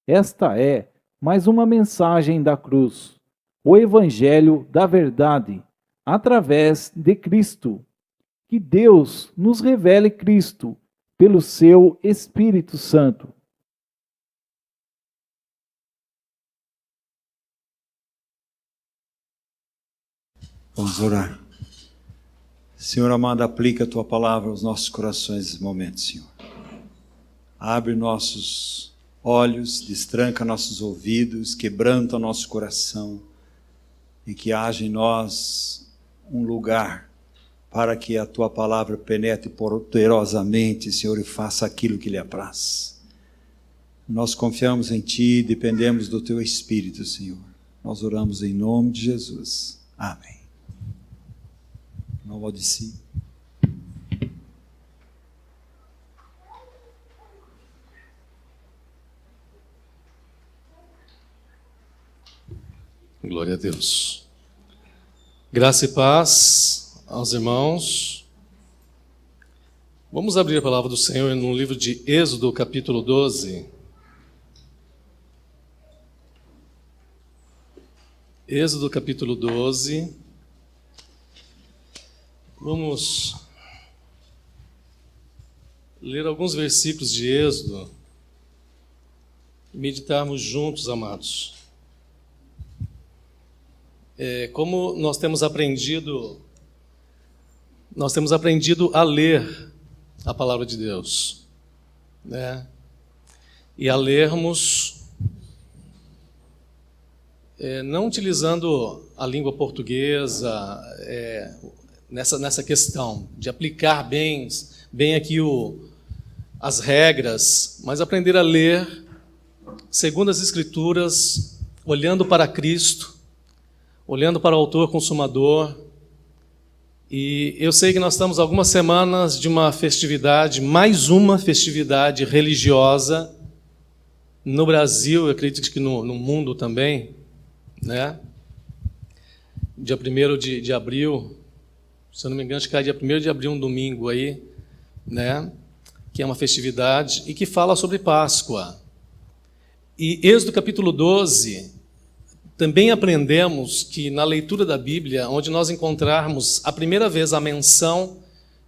Esta é mais uma mensagem da cruz, o Evangelho da verdade, através de Cristo. Que Deus nos revele Cristo pelo seu Espírito Santo. Vamos orar. Senhor amado, aplica a Tua palavra aos nossos corações nesse momento, Senhor. Abre nossos olhos, destranca nossos ouvidos, quebranta nosso coração e que haja em nós um lugar para que a Tua palavra penetre poderosamente, Senhor, e faça aquilo que lhe apraz. Nós confiamos em Ti, dependemos do Teu Espírito, Senhor. Nós oramos em nome de Jesus. Amém. Não vou descer. Glória a Deus. Graça e paz aos irmãos. Vamos abrir a palavra do Senhor no livro de Êxodo, capítulo 12. Êxodo, capítulo 12. Vamos ler alguns versículos de Êxodo e meditarmos juntos, amados. Como nós temos aprendido a ler a palavra de Deus, né? E a lermos, não utilizando a língua portuguesa, nessa questão de aplicar bem aqui as regras, mas aprender a ler segundo as Escrituras, olhando para Cristo, olhando para o autor consumador. E eu sei que nós estamos algumas semanas de uma festividade, mais uma festividade religiosa no Brasil, eu acredito que no mundo também, né? Dia 1º de abril, se eu não me engano, acho que cai dia 1º de abril, um domingo aí, né? Que é uma festividade e que fala sobre Páscoa. E Êxodo capítulo 12, também aprendemos que na leitura da Bíblia, onde nós encontrarmos a primeira vez a menção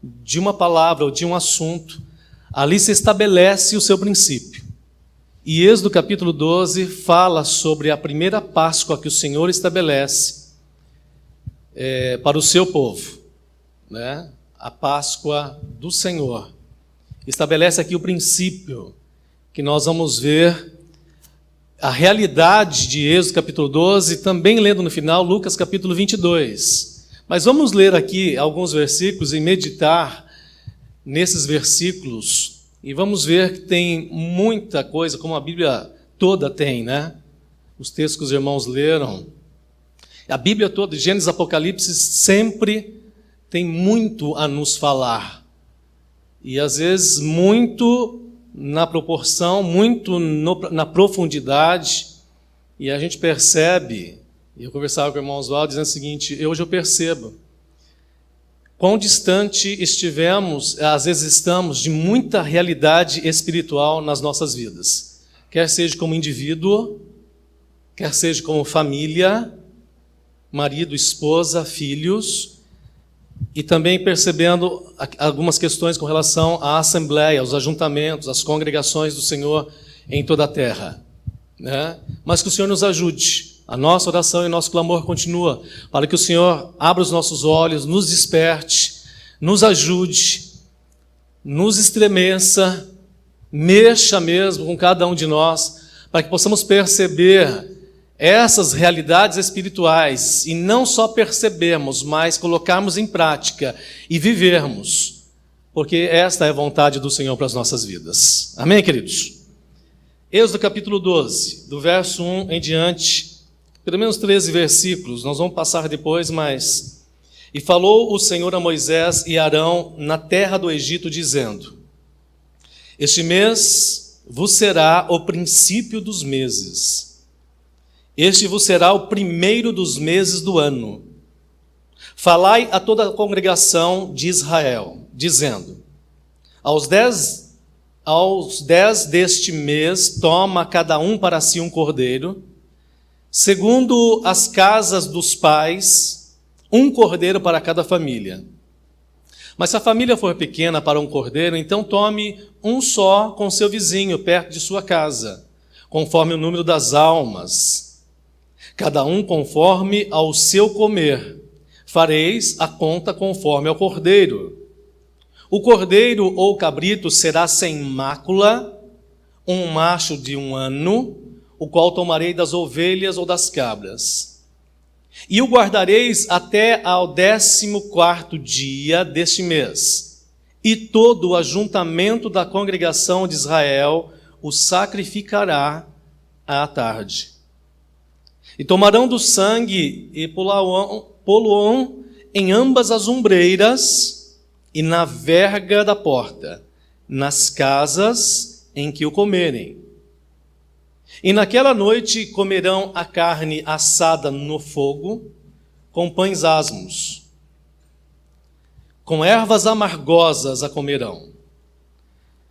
de uma palavra ou de um assunto, ali se estabelece o seu princípio. E Êxodo capítulo 12 fala sobre a primeira Páscoa que o Senhor estabelece para o seu povo, né? A Páscoa do Senhor. Estabelece aqui o princípio que nós vamos ver a realidade de Êxodo capítulo 12, também lendo no final Lucas capítulo 22. Mas vamos ler aqui alguns versículos e meditar nesses versículos, e vamos ver que tem muita coisa, como a Bíblia toda tem, né? Os textos que os irmãos leram. A Bíblia toda, de Gênesis e Apocalipse, sempre tem muito a nos falar. E às vezes muito na proporção, muito na profundidade, e a gente percebe, e eu conversava com o irmão Oswaldo dizendo o seguinte: hoje eu percebo quão distante estivemos, às vezes estamos, de muita realidade espiritual nas nossas vidas, quer seja como indivíduo, quer seja como família, marido, esposa, filhos, e também percebendo algumas questões com relação à assembleia, aos ajuntamentos, às congregações do Senhor em toda a terra, né? Mas que o Senhor nos ajude. A nossa oração e nosso clamor continua para que o Senhor abra os nossos olhos, nos desperte, nos ajude, nos estremeça, mexa mesmo com cada um de nós, para que possamos perceber essas realidades espirituais, e não só percebermos, mas colocarmos em prática e vivermos, porque esta é a vontade do Senhor para as nossas vidas. Amém, queridos? Êxodo capítulo 12, do verso 1 em diante, pelo menos 13 versículos, nós vamos passar depois, mas... E falou o Senhor a Moisés e Arão na terra do Egito, dizendo: Este mês vos será o princípio dos meses. Este vos será o primeiro dos meses do ano. Falai a toda a congregação de Israel, dizendo: aos 10 deste mês, toma cada um para si um cordeiro, segundo as casas dos pais, um cordeiro para cada família. Mas se a família for pequena para um cordeiro, então tome um só com seu vizinho, perto de sua casa, conforme o número das almas, cada um conforme ao seu comer. Fareis a conta conforme ao cordeiro. O cordeiro ou cabrito será sem mácula, um macho de 1 ano, o qual tomarei das ovelhas ou das cabras. E o guardareis até ao 14º dia deste mês. E todo o ajuntamento da congregação de Israel o sacrificará à tarde. E tomarão do sangue e poluão em ambas as ombreiras e na verga da porta, nas casas em que o comerem. E naquela noite comerão a carne assada no fogo, com pães asmos. Com ervas amargosas a comerão.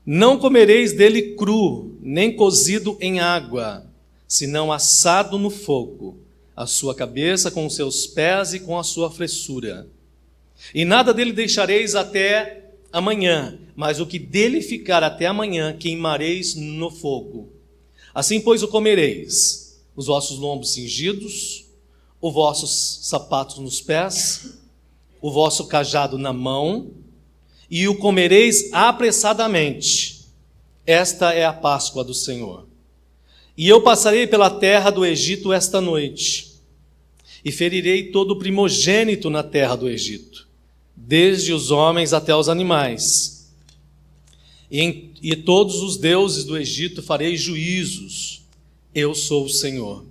Não comereis dele cru, nem cozido em água, senão assado no fogo, a sua cabeça com os seus pés e com a sua fressura. E nada dele deixareis até amanhã, mas o que dele ficar até amanhã queimareis no fogo. Assim, pois, o comereis, os vossos lombos cingidos, os vossos sapatos nos pés, o vosso cajado na mão, e o comereis apressadamente. Esta é a Páscoa do Senhor. E eu passarei pela terra do Egito esta noite, e ferirei todo o primogênito na terra do Egito, desde os homens até os animais. E todos os deuses do Egito farei juízos. Eu sou o Senhor.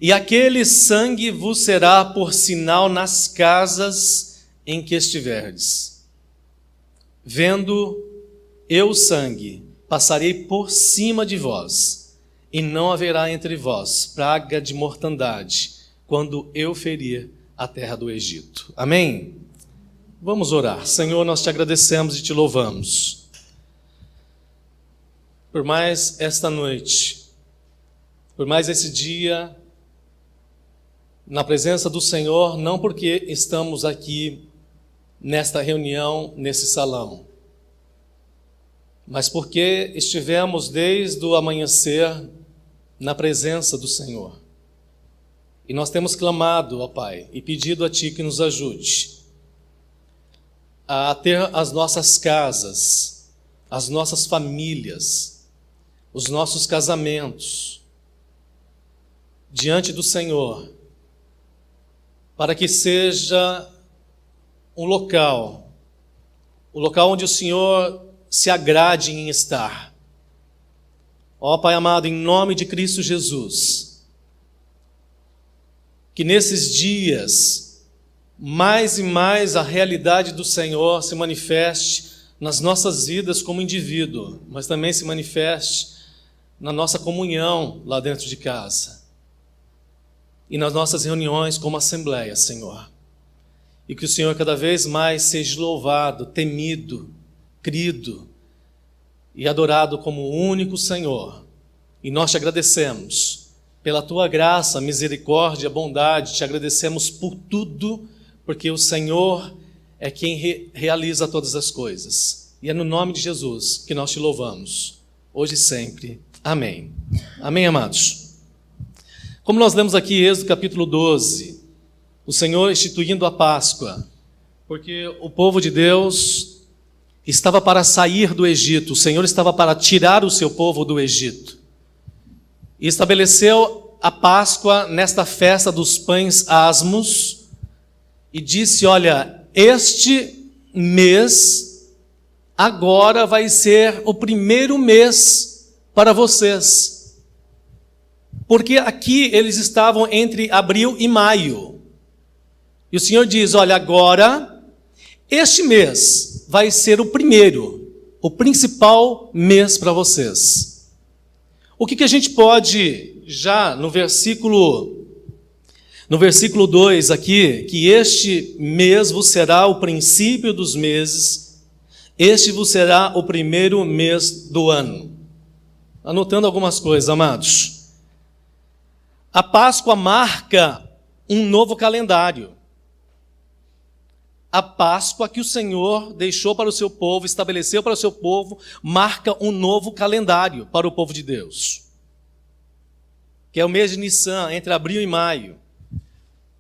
E aquele sangue vos será por sinal nas casas em que estiverdes. Vendo eu o sangue, passarei por cima de vós, e não haverá entre vós praga de mortandade, quando eu ferir a terra do Egito. Amém? Vamos orar. Senhor, nós te agradecemos e te louvamos por mais esta noite, por mais esse dia, na presença do Senhor, não porque estamos aqui nesta reunião, nesse salão, mas porque estivemos desde o amanhecer na presença do Senhor. E nós temos clamado, ó Pai, e pedido a Ti que nos ajude a ter as nossas casas, as nossas famílias, os nossos casamentos diante do Senhor, para que seja um local, o local onde o Senhor se agrade em estar. Ó Pai amado, em nome de Cristo Jesus, que nesses dias, mais e mais a realidade do Senhor se manifeste nas nossas vidas como indivíduo, mas também se manifeste na nossa comunhão lá dentro de casa e nas nossas reuniões como assembleia, Senhor. E que o Senhor cada vez mais seja louvado, temido, crido e adorado como o único Senhor. E nós te agradecemos pela Tua graça, misericórdia, bondade, te agradecemos por tudo, porque o Senhor é quem realiza todas as coisas. E é no nome de Jesus que nós te louvamos, hoje e sempre. Amém. Amém, amados? Como nós lemos aqui, Êxodo capítulo 12, o Senhor instituindo a Páscoa, porque o povo de Deus estava para sair do Egito, o Senhor estava para tirar o seu povo do Egito. E estabeleceu a Páscoa nesta festa dos pães asmos, e disse, olha, este mês agora vai ser o primeiro mês para vocês, porque aqui eles estavam entre abril e maio, e o Senhor diz, olha, agora, este mês vai ser o primeiro, o principal mês para vocês. O que a gente pode, já no versículo 2 aqui, que este mês vos será o princípio dos meses, este vos será o primeiro mês do ano. Anotando algumas coisas, amados. A Páscoa marca um novo calendário. A Páscoa que o Senhor deixou para o seu povo, estabeleceu para o seu povo, marca um novo calendário para o povo de Deus. Que é o mês de Nissan, entre abril e maio.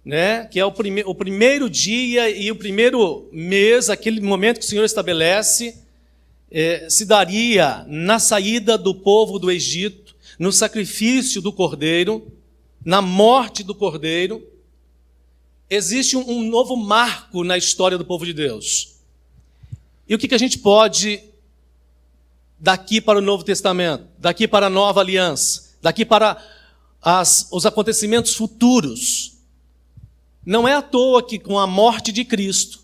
Né? Que é o primeiro dia e o primeiro mês, aquele momento que o Senhor estabelece, se daria na saída do povo do Egito, no sacrifício do Cordeiro, na morte do Cordeiro. Existe um novo marco na história do povo de Deus. E o que a gente pode, daqui para o Novo Testamento, daqui para a Nova Aliança, daqui para os acontecimentos futuros? Não é à toa que, com a morte de Cristo,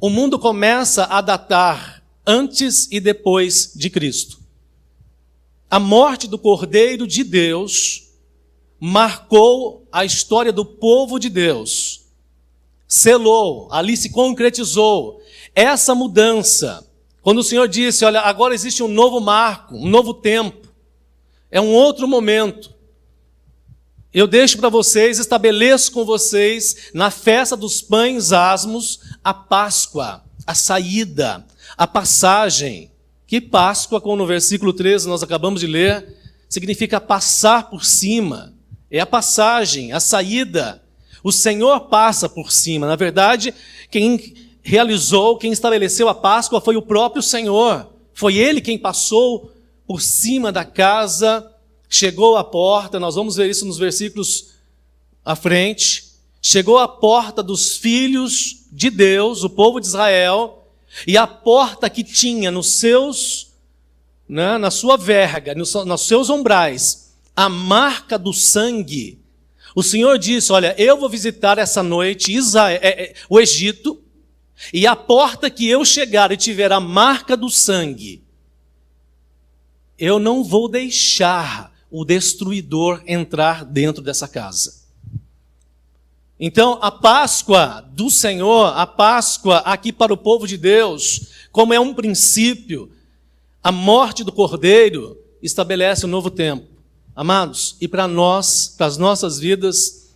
o mundo começa a datar antes e depois de Cristo. A morte do Cordeiro de Deus marcou a história do povo de Deus. Selou, ali se concretizou essa mudança. Quando o Senhor disse, olha, agora existe um novo marco, um novo tempo. É um outro momento. Eu deixo para vocês, estabeleço com vocês, na festa dos pães asmos, a Páscoa, a saída, a passagem. Que Páscoa, como no versículo 13 nós acabamos de ler, significa passar por cima. É a passagem, a saída. O Senhor passa por cima. Na verdade, quem realizou, quem estabeleceu a Páscoa foi o próprio Senhor. Foi Ele quem passou por cima da casa, chegou à porta, nós vamos ver isso nos versículos à frente, chegou à porta dos filhos de Deus, o povo de Israel, e a porta que tinha nos seus, na sua verga, nos seus umbrais, a marca do sangue. O Senhor disse, olha, eu vou visitar essa noite o Egito, e a porta que eu chegar e tiver a marca do sangue, eu não vou deixar o destruidor entrar dentro dessa casa. Então, a Páscoa do Senhor, a Páscoa aqui para o povo de Deus, como é um princípio, a morte do Cordeiro estabelece um novo tempo. Amados, e para nós, para as nossas vidas,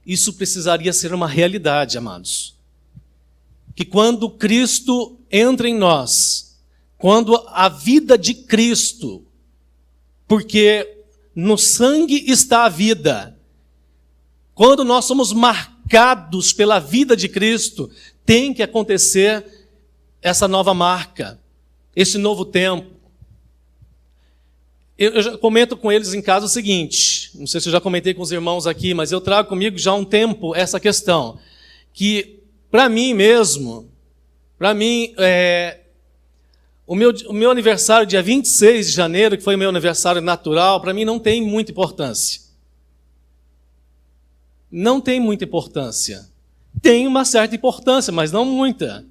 isso precisaria ser uma realidade, amados. Que quando Cristo entra em nós, quando a vida de Cristo, porque no sangue está a vida, quando nós somos marcados pela vida de Cristo, tem que acontecer essa nova marca, esse novo tempo. Eu já comento com eles em casa o seguinte, não sei se eu já comentei com os irmãos aqui, mas eu trago comigo já há um tempo essa questão, que para mim mesmo, o meu aniversário dia 26 de janeiro, que foi o meu aniversário natural, para mim não tem muita importância. Não tem muita importância. Tem uma certa importância, mas não muita.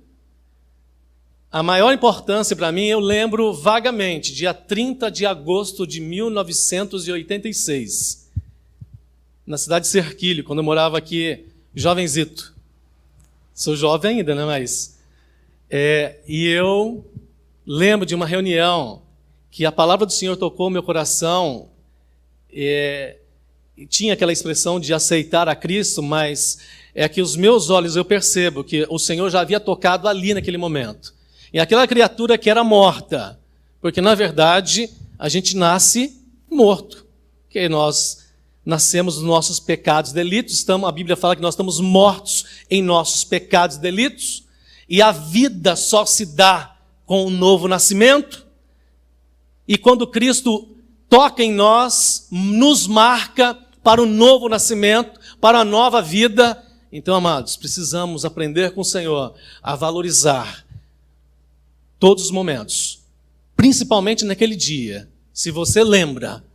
A maior importância para mim, eu lembro vagamente, dia 30 de agosto de 1986, na cidade de Serquilho, quando eu morava aqui, jovenzito. Sou jovem ainda, né? Mas... e eu lembro de uma reunião que a palavra do Senhor tocou o meu coração, e tinha aquela expressão de aceitar a Cristo, mas é que os meus olhos, eu percebo que o Senhor já havia tocado ali naquele momento. E aquela criatura que era morta, porque na verdade a gente nasce morto, porque nós nascemos nos nossos pecados e delitos, a Bíblia fala que nós estamos mortos em nossos pecados e delitos, e a vida só se dá com o novo nascimento, e quando Cristo toca em nós, nos marca para o novo nascimento, para a nova vida. Então, amados, precisamos aprender com o Senhor a valorizar todos os momentos, principalmente naquele dia. Se você lembra,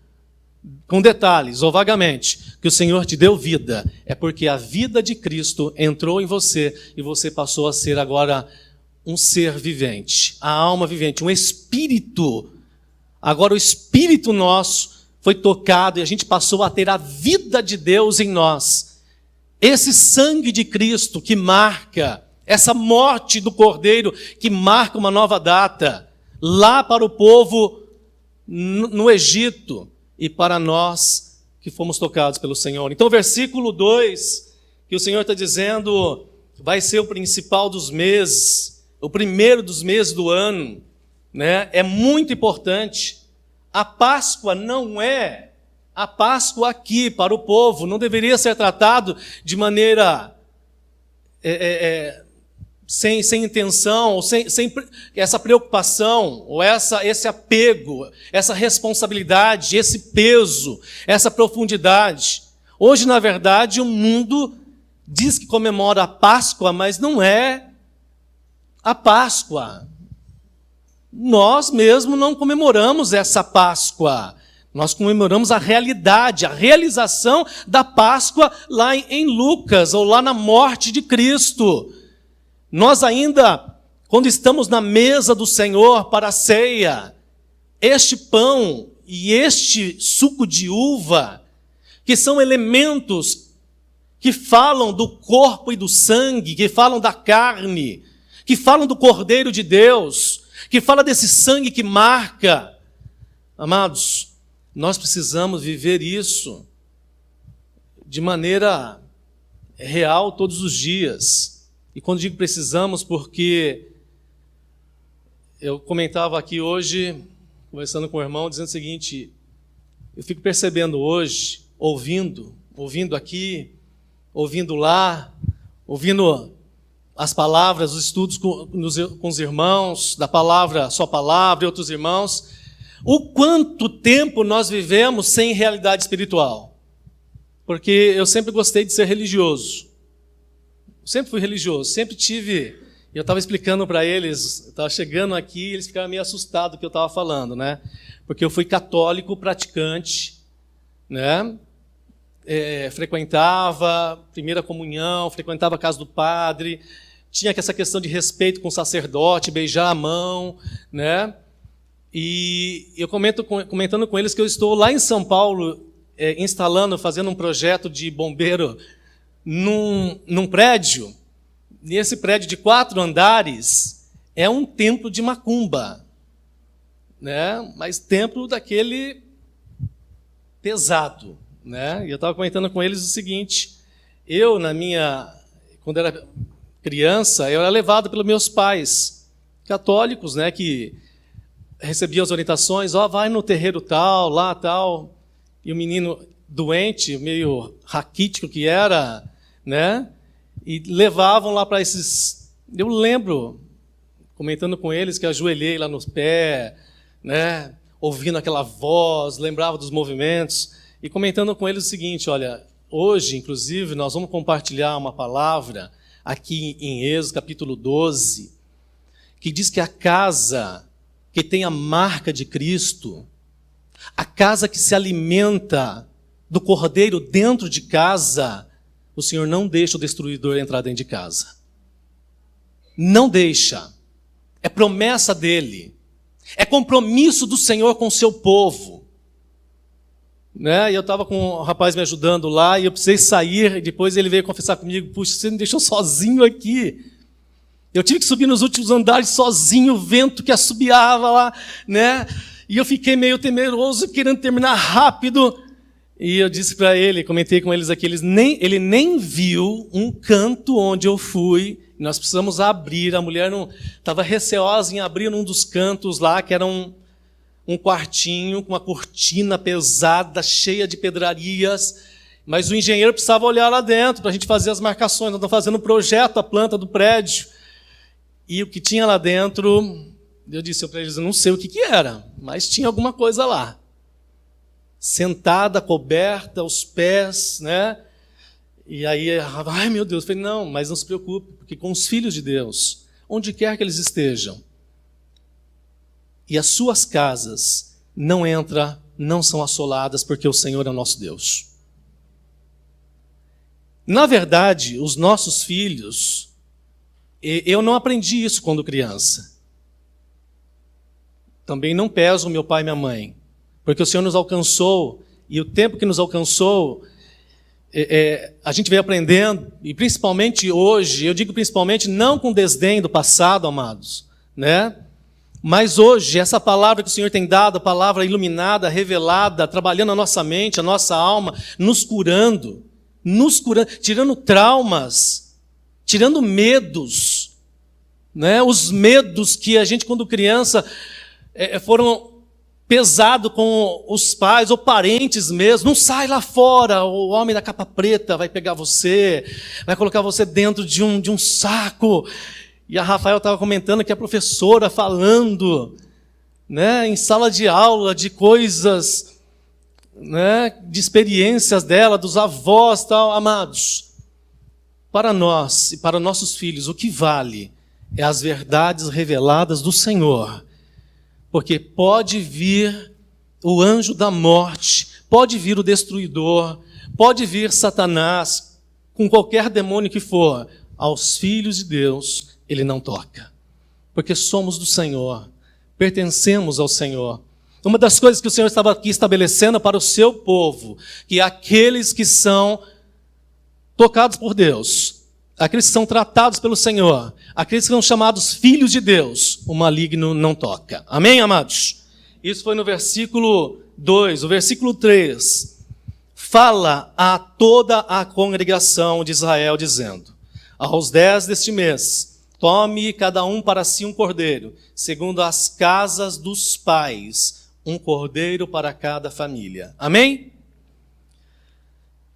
com detalhes ou vagamente, que o Senhor te deu vida, é porque a vida de Cristo entrou em você e você passou a ser agora um ser vivente, a alma vivente, um espírito. Agora o espírito nosso foi tocado e a gente passou a ter a vida de Deus em nós. Esse sangue de Cristo que marca essa morte do Cordeiro que marca uma nova data, lá para o povo no Egito e para nós que fomos tocados pelo Senhor. Então, o versículo 2, que o Senhor está dizendo, vai ser o principal dos meses, o primeiro dos meses do ano, né? É muito importante. A Páscoa não é a Páscoa aqui para o povo, não deveria ser tratado de maneira sem intenção, ou sem essa preocupação, ou esse apego, essa responsabilidade, esse peso, essa profundidade. Hoje, na verdade, o mundo diz que comemora a Páscoa, mas não é a Páscoa. Nós mesmos não comemoramos essa Páscoa. Nós comemoramos a realidade, a realização da Páscoa lá em Lucas, ou lá na morte de Cristo. Nós ainda, quando estamos na mesa do Senhor para a ceia, este pão e este suco de uva, que são elementos que falam do corpo e do sangue, que falam da carne, que falam do Cordeiro de Deus, que fala desse sangue que marca. Amados, nós precisamos viver isso de maneira real todos os dias. E quando digo precisamos, porque eu comentava aqui hoje, conversando com o irmão, dizendo o seguinte: eu fico percebendo hoje, ouvindo aqui, ouvindo lá, ouvindo as palavras, os estudos com os irmãos, da palavra, só palavra e outros irmãos, o quanto tempo nós vivemos sem realidade espiritual. Porque eu sempre gostei de ser religioso. Sempre fui religioso, sempre tive. Eu estava explicando para eles, eu estava chegando aqui, eles ficaram meio assustados do que eu estava falando, né? Porque eu fui católico praticante, né? Frequentava primeira comunhão, frequentava a casa do padre, tinha essa questão de respeito com o sacerdote, beijar a mão, né? E eu comentando com eles que eu estou lá em São Paulo, fazendo um projeto de bombeiro num prédio, e esse prédio de 4 andares é um templo de macumba, né? Mas templo daquele pesado, né? E eu estava comentando com eles o seguinte: quando era criança, eu era levado pelos meus pais católicos, né? Que recebiam as orientações, vai no terreiro tal, lá tal, e o menino doente, meio raquítico que era, né? E levavam lá para esses. Eu lembro, comentando com eles, que ajoelhei lá nos pés, né? Ouvindo aquela voz, lembrava dos movimentos, e comentando com eles o seguinte: olha, hoje, inclusive, nós vamos compartilhar uma palavra aqui em Êxodo, capítulo 12, que diz que a casa que tem a marca de Cristo, a casa que se alimenta do Cordeiro dentro de casa, o Senhor não deixa o destruidor entrar dentro de casa. Não deixa. É promessa dele. É compromisso do Senhor com o seu povo. Né? E eu estava com um rapaz me ajudando lá, e eu precisei sair, e depois ele veio confessar comigo: puxa, você me deixou sozinho aqui. Eu tive que subir nos últimos andares sozinho, o vento que assobiava lá, né? E eu fiquei meio temeroso, querendo terminar rápido. E eu disse para ele, comentei com eles aqui, ele nem viu um canto onde eu fui. Nós precisamos abrir. A mulher não estava receosa em abrir um dos cantos lá, que era um quartinho com uma cortina pesada, cheia de pedrarias. Mas o engenheiro precisava olhar lá dentro para a gente fazer as marcações. Nós estamos fazendo um projeto, a planta do prédio. E o que tinha lá dentro, eu disse para eles: eu não sei o que era, mas tinha alguma coisa lá. Sentada, coberta, os pés, né? E aí, ai meu Deus, eu falei: não, mas não se preocupe, porque com os filhos de Deus, onde quer que eles estejam, e as suas casas não são assoladas, porque o Senhor é o nosso Deus. Na verdade, os nossos filhos, eu não aprendi isso quando criança. Também não peso meu pai e minha mãe, porque o Senhor nos alcançou, e o tempo que nos alcançou, a gente vem aprendendo, e principalmente hoje, eu digo principalmente não com desdém do passado, amados, né? Mas hoje, essa palavra que o Senhor tem dado, a palavra iluminada, revelada, trabalhando a nossa mente, a nossa alma, nos curando, tirando traumas, tirando medos, né? Os medos que a gente, quando criança, foram pesados com os pais ou parentes mesmo. Não sai lá fora, o homem da capa preta vai pegar você, vai colocar você dentro de um saco. E a Rafael estava comentando que a professora falando, né, em sala de aula de coisas, né, de experiências dela, dos avós, tal. Amados, para nós e para nossos filhos, o que vale é as verdades reveladas do Senhor. Porque pode vir o anjo da morte, pode vir o destruidor, pode vir Satanás, com qualquer demônio que for, aos filhos de Deus ele não toca, porque somos do Senhor, pertencemos ao Senhor. Uma das coisas que o Senhor estava aqui estabelecendo para o seu povo, que aqueles que são tocados por Deus, aqueles que são tratados pelo Senhor, aqueles que são chamados filhos de Deus, o maligno não toca. Amém, amados? Isso foi no versículo 2. O versículo 3 fala a toda a congregação de Israel, dizendo: aos 10 deste mês, tome cada um para si um cordeiro, segundo as casas dos pais, um cordeiro para cada família. Amém?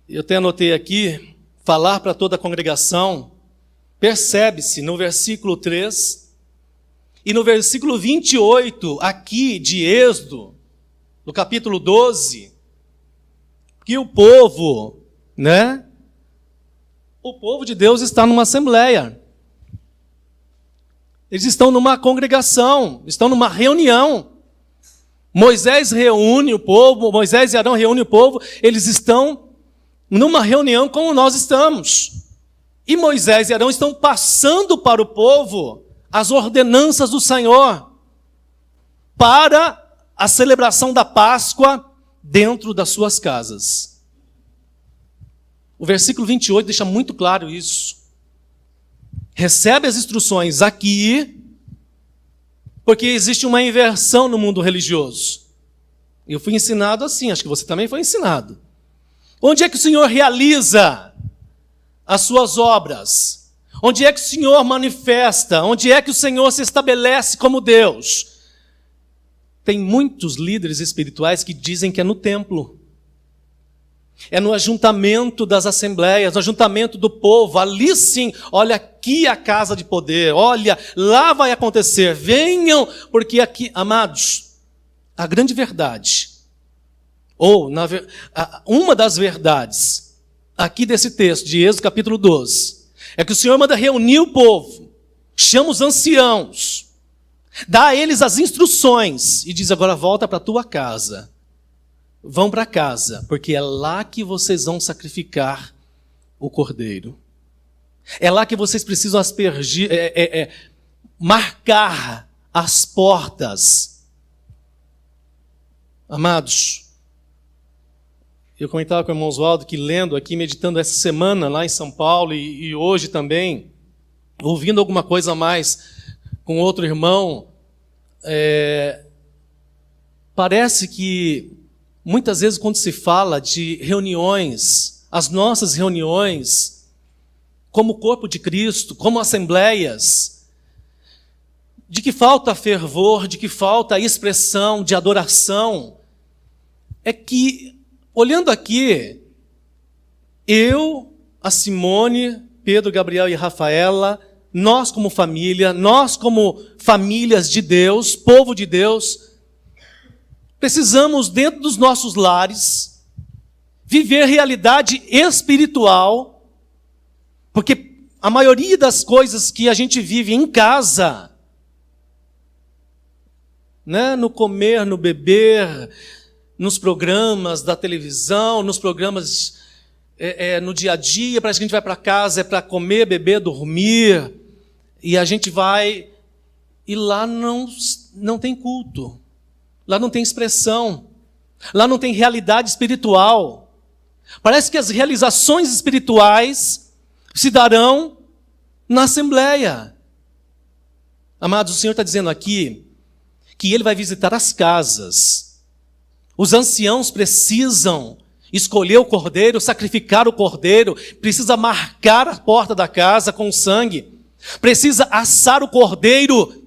Eu até anotei aqui, falar para toda a congregação, percebe-se no versículo 3 e no versículo 28, aqui de Êxodo, no capítulo 12, que o povo, né? O povo de Deus está numa assembleia. Eles estão numa congregação, estão numa reunião. Moisés reúne o povo, Moisés e Arão reúnem o povo, eles estão numa reunião como nós estamos. E Moisés e Arão estão passando para o povo as ordenanças do Senhor para a celebração da Páscoa dentro das suas casas. O versículo 28 deixa muito claro isso. Recebe as instruções aqui, porque existe uma inversão no mundo religioso. Eu fui ensinado assim, acho que você também foi ensinado. Onde é que o Senhor realiza as suas obras? Onde é que o Senhor manifesta? Onde é que o Senhor se estabelece como Deus? Tem muitos líderes espirituais que dizem que é no templo. É no ajuntamento das assembleias, no ajuntamento do povo. Ali sim, olha aqui a casa de poder, olha, lá vai acontecer. Venham, porque aqui, amados, a grande verdade, ou uma das verdades aqui desse texto, de Êxodo capítulo 12, é que o Senhor manda reunir o povo, chama os anciãos, dá a eles as instruções e diz: agora volta para a tua casa. Vão para casa, porque é lá que vocês vão sacrificar o cordeiro. É lá que vocês precisam aspergir, marcar as portas. Amados, eu comentava com o irmão Oswaldo que lendo aqui, meditando essa semana lá em São Paulo e hoje também, ouvindo alguma coisa a mais com outro irmão, parece que muitas vezes, quando se fala de reuniões, as nossas reuniões, como corpo de Cristo, como assembleias, de que falta fervor, de que falta expressão de adoração, é que, olhando aqui, eu, a Simone, Pedro, Gabriel e Rafaela, nós como família, nós como famílias de Deus, povo de Deus, precisamos, dentro dos nossos lares, viver realidade espiritual, porque a maioria das coisas que a gente vive em casa, né, no comer, no beber, nos programas da televisão, nos programas no dia a dia, parece que a gente vai para casa, é para comer, beber, dormir, e a gente vai, e lá não tem culto. Lá não tem expressão, lá não tem realidade espiritual, Parece que as realizações espirituais se darão na Assembleia. Amados, o Senhor está dizendo aqui que Ele vai visitar as casas. Os anciãos precisam escolher o cordeiro, sacrificar o cordeiro, precisa marcar a porta da casa com sangue, precisa assar o cordeiro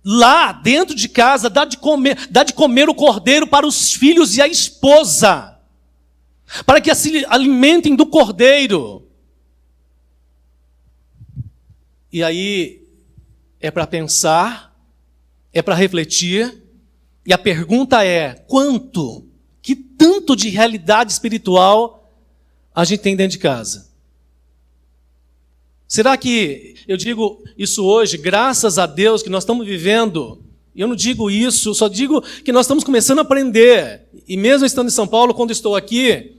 lá dentro de casa, dá de comer o cordeiro para os filhos e a esposa, para que se alimentem do cordeiro. E aí é para pensar, é para refletir, e a pergunta é: quanto, que tanto de realidade espiritual a gente tem dentro de casa? Será que, eu digo isso hoje, graças a Deus que nós estamos vivendo, e eu não digo isso, eu só digo que nós estamos começando a aprender, e mesmo estando em São Paulo, quando estou aqui,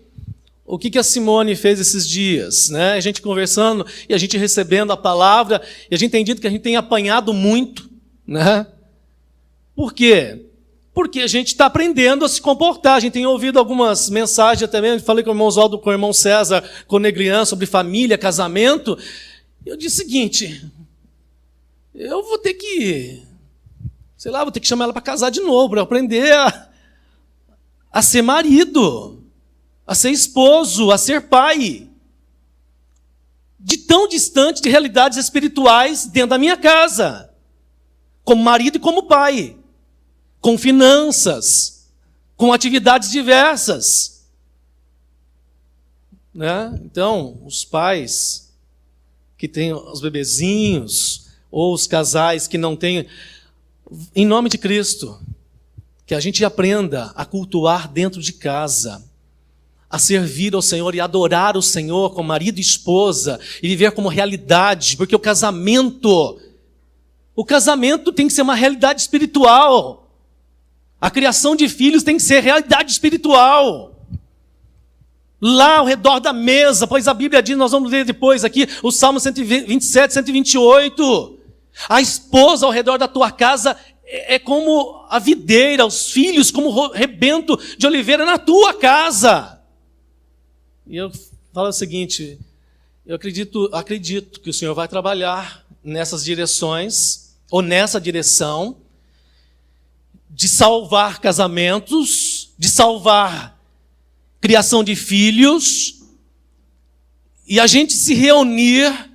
o que a Simone fez esses dias, né? A gente conversando e a gente recebendo a palavra, e a gente tem dito que a gente tem apanhado muito, né? Por quê? Porque a gente está aprendendo a se comportar. A gente tem ouvido algumas mensagens também, falei com o irmão Oswaldo, com o irmão César Conegrian sobre família, casamento. Eu disse o seguinte: eu vou ter que, vou ter que chamar ela para casar de novo, para aprender a ser marido, a ser esposo, a ser pai. De tão distante de realidades espirituais dentro da minha casa, como marido e como pai, com finanças, com atividades diversas, né? Então, os pais que têm os bebezinhos, ou os casais que não têm, em nome de Cristo, que a gente aprenda a cultuar dentro de casa, a servir ao Senhor e adorar o Senhor como marido e esposa, e viver como realidade, porque o casamento tem que ser uma realidade espiritual. A criação de filhos tem que ser realidade espiritual. Lá ao redor da mesa, pois a Bíblia diz, nós vamos ler depois aqui, o Salmo 127, 128. A esposa ao redor da tua casa é como a videira, os filhos como o rebento de oliveira na tua casa. E eu falo o seguinte: eu acredito que o Senhor vai trabalhar nessas direções, ou nessa direção, de salvar casamentos, de salvar criação de filhos, e a gente se reunir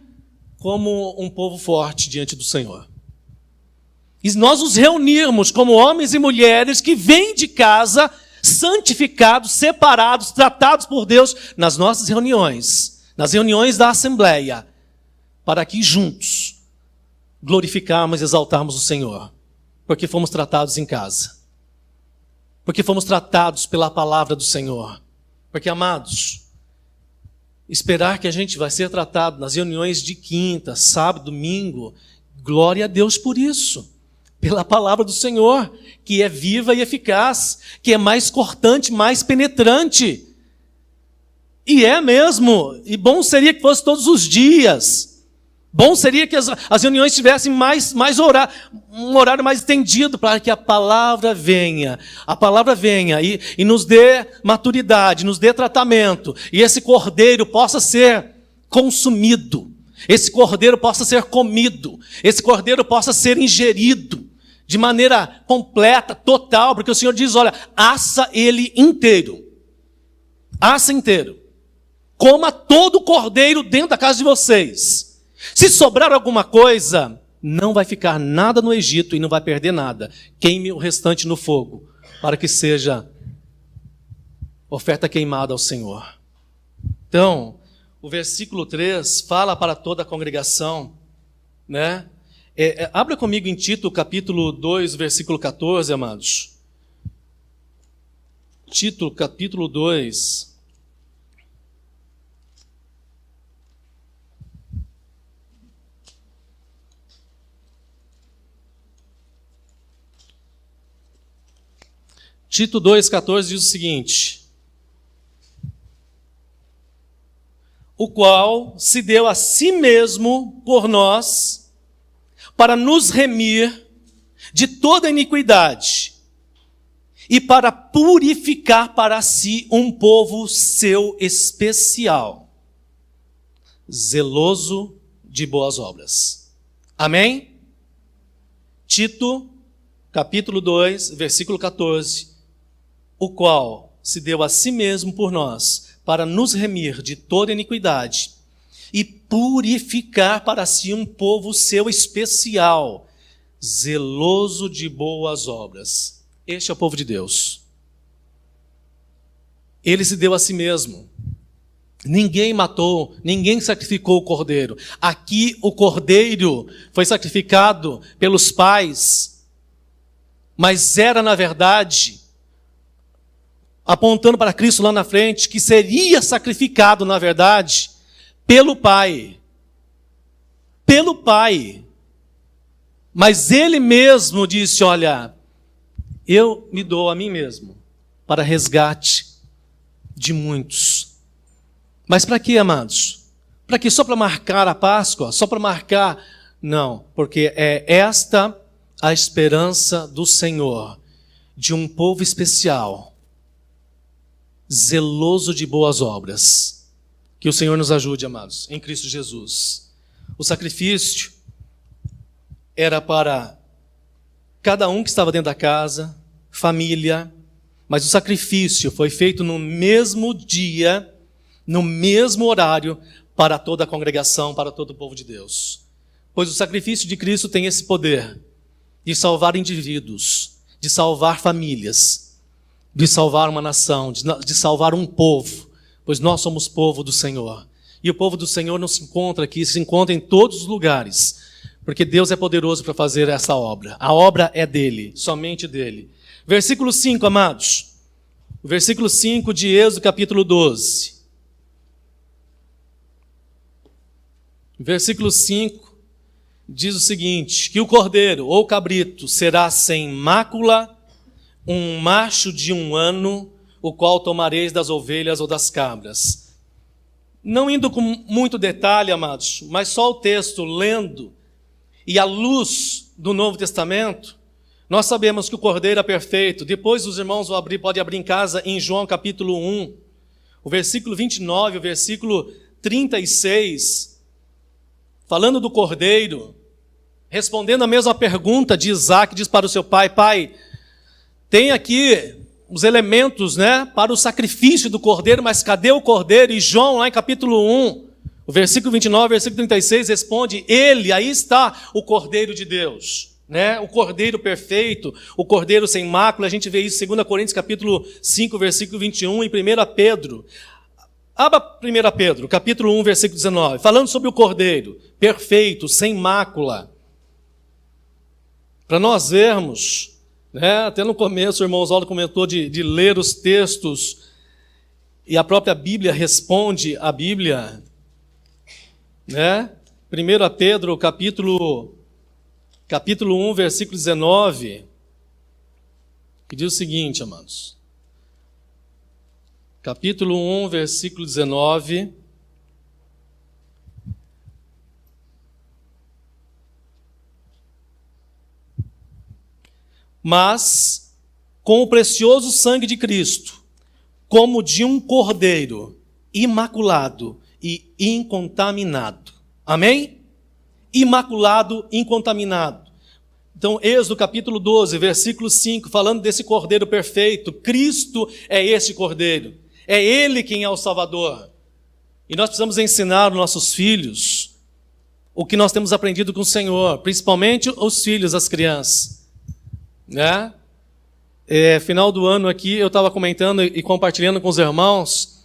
como um povo forte diante do Senhor. E nós nos reunirmos como homens e mulheres que vêm de casa santificados, separados, tratados por Deus nas nossas reuniões, nas reuniões da Assembleia, para que juntos glorificarmos e exaltarmos o Senhor. Porque fomos tratados em casa. Porque fomos tratados pela palavra do Senhor. Porque, amados, esperar que a gente vai ser tratado nas reuniões de quinta, sábado, domingo, glória a Deus por isso. Pela palavra do Senhor, que é viva e eficaz, que é mais cortante, mais penetrante. E é mesmo. E bom seria que fosse todos os dias. Bom seria que as reuniões tivessem um horário mais estendido, para que a palavra venha e nos dê maturidade, nos dê tratamento, e esse cordeiro possa ser consumido, esse cordeiro possa ser comido, esse cordeiro possa ser ingerido de maneira completa, total, porque o Senhor diz: olha, assa ele inteiro, assa inteiro, coma todo o cordeiro dentro da casa de vocês. Se sobrar alguma coisa, não vai ficar nada no Egito e não vai perder nada. Queime o restante no fogo, para que seja oferta queimada ao Senhor. Então, o versículo 3 fala para toda a congregação, né? Abra comigo em Tito, capítulo 2, versículo 14, amados. Tito, capítulo 2. Tito 2,14 diz o seguinte: o qual se deu a si mesmo por nós, para nos remir de toda iniquidade, e para purificar para si um povo seu especial, zeloso de boas obras. Amém? Tito, capítulo 2, versículo 14, o qual se deu a si mesmo por nós, para nos remir de toda iniquidade e purificar para si um povo seu especial, zeloso de boas obras. Este é o povo de Deus. Ele se deu a si mesmo. Ninguém matou, ninguém sacrificou o cordeiro. Aqui o cordeiro foi sacrificado pelos pais, mas era, na verdade, apontando para Cristo lá na frente, que seria sacrificado, na verdade, pelo Pai. Pelo Pai. Mas Ele mesmo disse, olha, eu me dou a mim mesmo para resgate de muitos. Mas para quê, amados? Para quê? Só para marcar a Páscoa? Só para marcar? Não, porque é esta a esperança do Senhor, de um povo especial, zeloso de boas obras. Que o Senhor nos ajude, amados, em Cristo Jesus. O sacrifício era para cada um que estava dentro da casa, família, mas o sacrifício foi feito no mesmo dia, no mesmo horário, para toda a congregação, para todo o povo de Deus. Pois o sacrifício de Cristo tem esse poder de salvar indivíduos, de salvar famílias, de salvar uma nação, de salvar um povo, pois nós somos povo do Senhor. E o povo do Senhor não se encontra aqui, se encontra em todos os lugares, porque Deus é poderoso para fazer essa obra. A obra é dele, somente dele. Versículo 5, amados. O versículo 5 de Êxodo, capítulo 12. Versículo 5 diz o seguinte, que o cordeiro ou cabrito será sem mácula, um macho de 1 ano, o qual tomareis das ovelhas ou das cabras. Não indo com muito detalhe, amados, mas só o texto lendo, e à luz do Novo Testamento, nós sabemos que o cordeiro é perfeito. Depois os irmãos podem abrir em casa em João capítulo 1, o versículo 29, o versículo 36, falando do cordeiro, respondendo a mesma pergunta de Isaac, diz para o seu pai, pai, tem aqui os elementos, para o sacrifício do cordeiro, mas cadê o cordeiro? E João, lá em capítulo 1, o versículo 29, versículo 36, responde, ele, aí está o cordeiro de Deus, o cordeiro perfeito, o cordeiro sem mácula. A gente vê isso em 2 Coríntios capítulo 5, versículo 21, e 1 Pedro. Abra 1 Pedro, capítulo 1, versículo 19, falando sobre o cordeiro perfeito, sem mácula. Para nós vermos, até no começo o irmão Oswaldo comentou de ler os textos, e a própria Bíblia responde à Bíblia, 1 Pedro, capítulo 1, versículo 19, que diz o seguinte, amados. Capítulo 1, versículo 19. Mas, com o precioso sangue de Cristo, como de um cordeiro imaculado e incontaminado. Amém? Imaculado, incontaminado. Então, Êxodo capítulo 12, versículo 5, falando desse cordeiro perfeito, Cristo é esse cordeiro. É Ele quem é o Salvador. E nós precisamos ensinar os nossos filhos o que nós temos aprendido com o Senhor, principalmente os filhos, as crianças. Final do ano aqui, eu estava comentando e compartilhando com os irmãos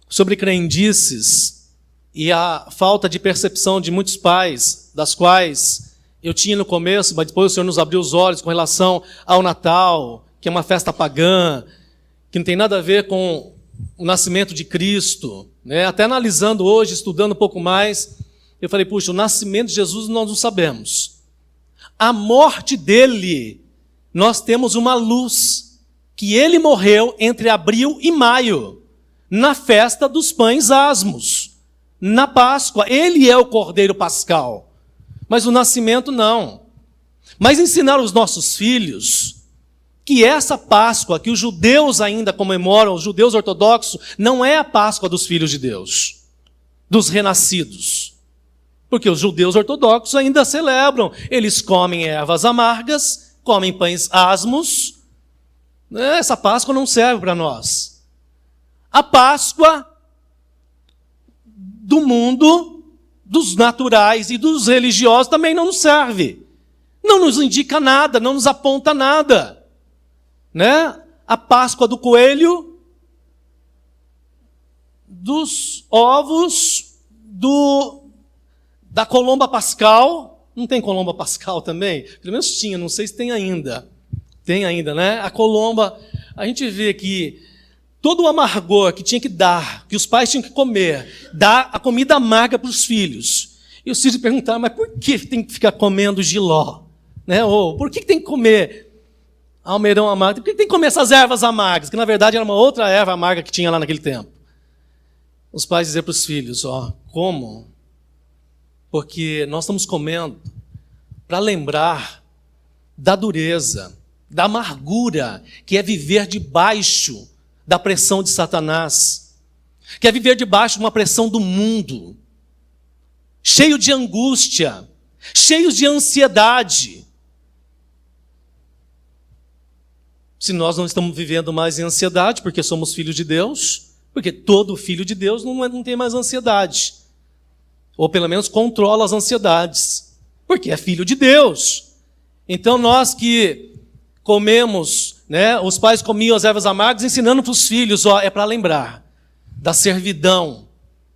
sobre crendices e a falta de percepção de muitos pais, das quais eu tinha no começo, mas depois o Senhor nos abriu os olhos com relação ao Natal, que é uma festa pagã, que não tem nada a ver com o nascimento de Cristo. Até analisando hoje, estudando um pouco mais, eu falei, puxa, o nascimento de Jesus nós não sabemos. A morte dele, nós temos uma luz, que ele morreu entre abril e maio, na festa dos pães asmos, na Páscoa. Ele é o Cordeiro Pascal, mas o nascimento não. Mas ensinar os nossos filhos que essa Páscoa que os judeus ainda comemoram, os judeus ortodoxos, não é a Páscoa dos filhos de Deus, dos renascidos. Porque os judeus ortodoxos ainda celebram. Eles comem ervas amargas, comem pães asmos. Essa Páscoa não serve para nós. A Páscoa do mundo, dos naturais e dos religiosos também não nos serve. Não nos indica nada, não nos aponta nada. Né? A Páscoa do coelho, dos ovos, da colomba pascal. Não tem colomba pascal também? Pelo menos tinha, não sei se tem ainda. Tem ainda, né? A colomba, a gente vê que todo o amargor que tinha que dar, que os pais tinham que comer, dar a comida amarga para os filhos. E os filhos perguntaram, mas por que tem que ficar comendo jiló? Né? Ou por que tem que comer almeirão amargo? Por que tem que comer essas ervas amargas? Que na verdade era uma outra erva amarga que tinha lá naquele tempo. Os pais diziam para os filhos, como? Porque nós estamos comendo para lembrar da dureza, da amargura, que é viver debaixo da pressão de Satanás, que é viver debaixo de uma pressão do mundo, cheio de angústia, cheio de ansiedade. Se nós não estamos vivendo mais em ansiedade, porque somos filhos de Deus, porque todo filho de Deus não tem mais ansiedade, ou pelo menos controla as ansiedades, porque é filho de Deus. Então nós que comemos, né, os pais comiam as ervas amargas, ensinando para os filhos, é para lembrar da servidão,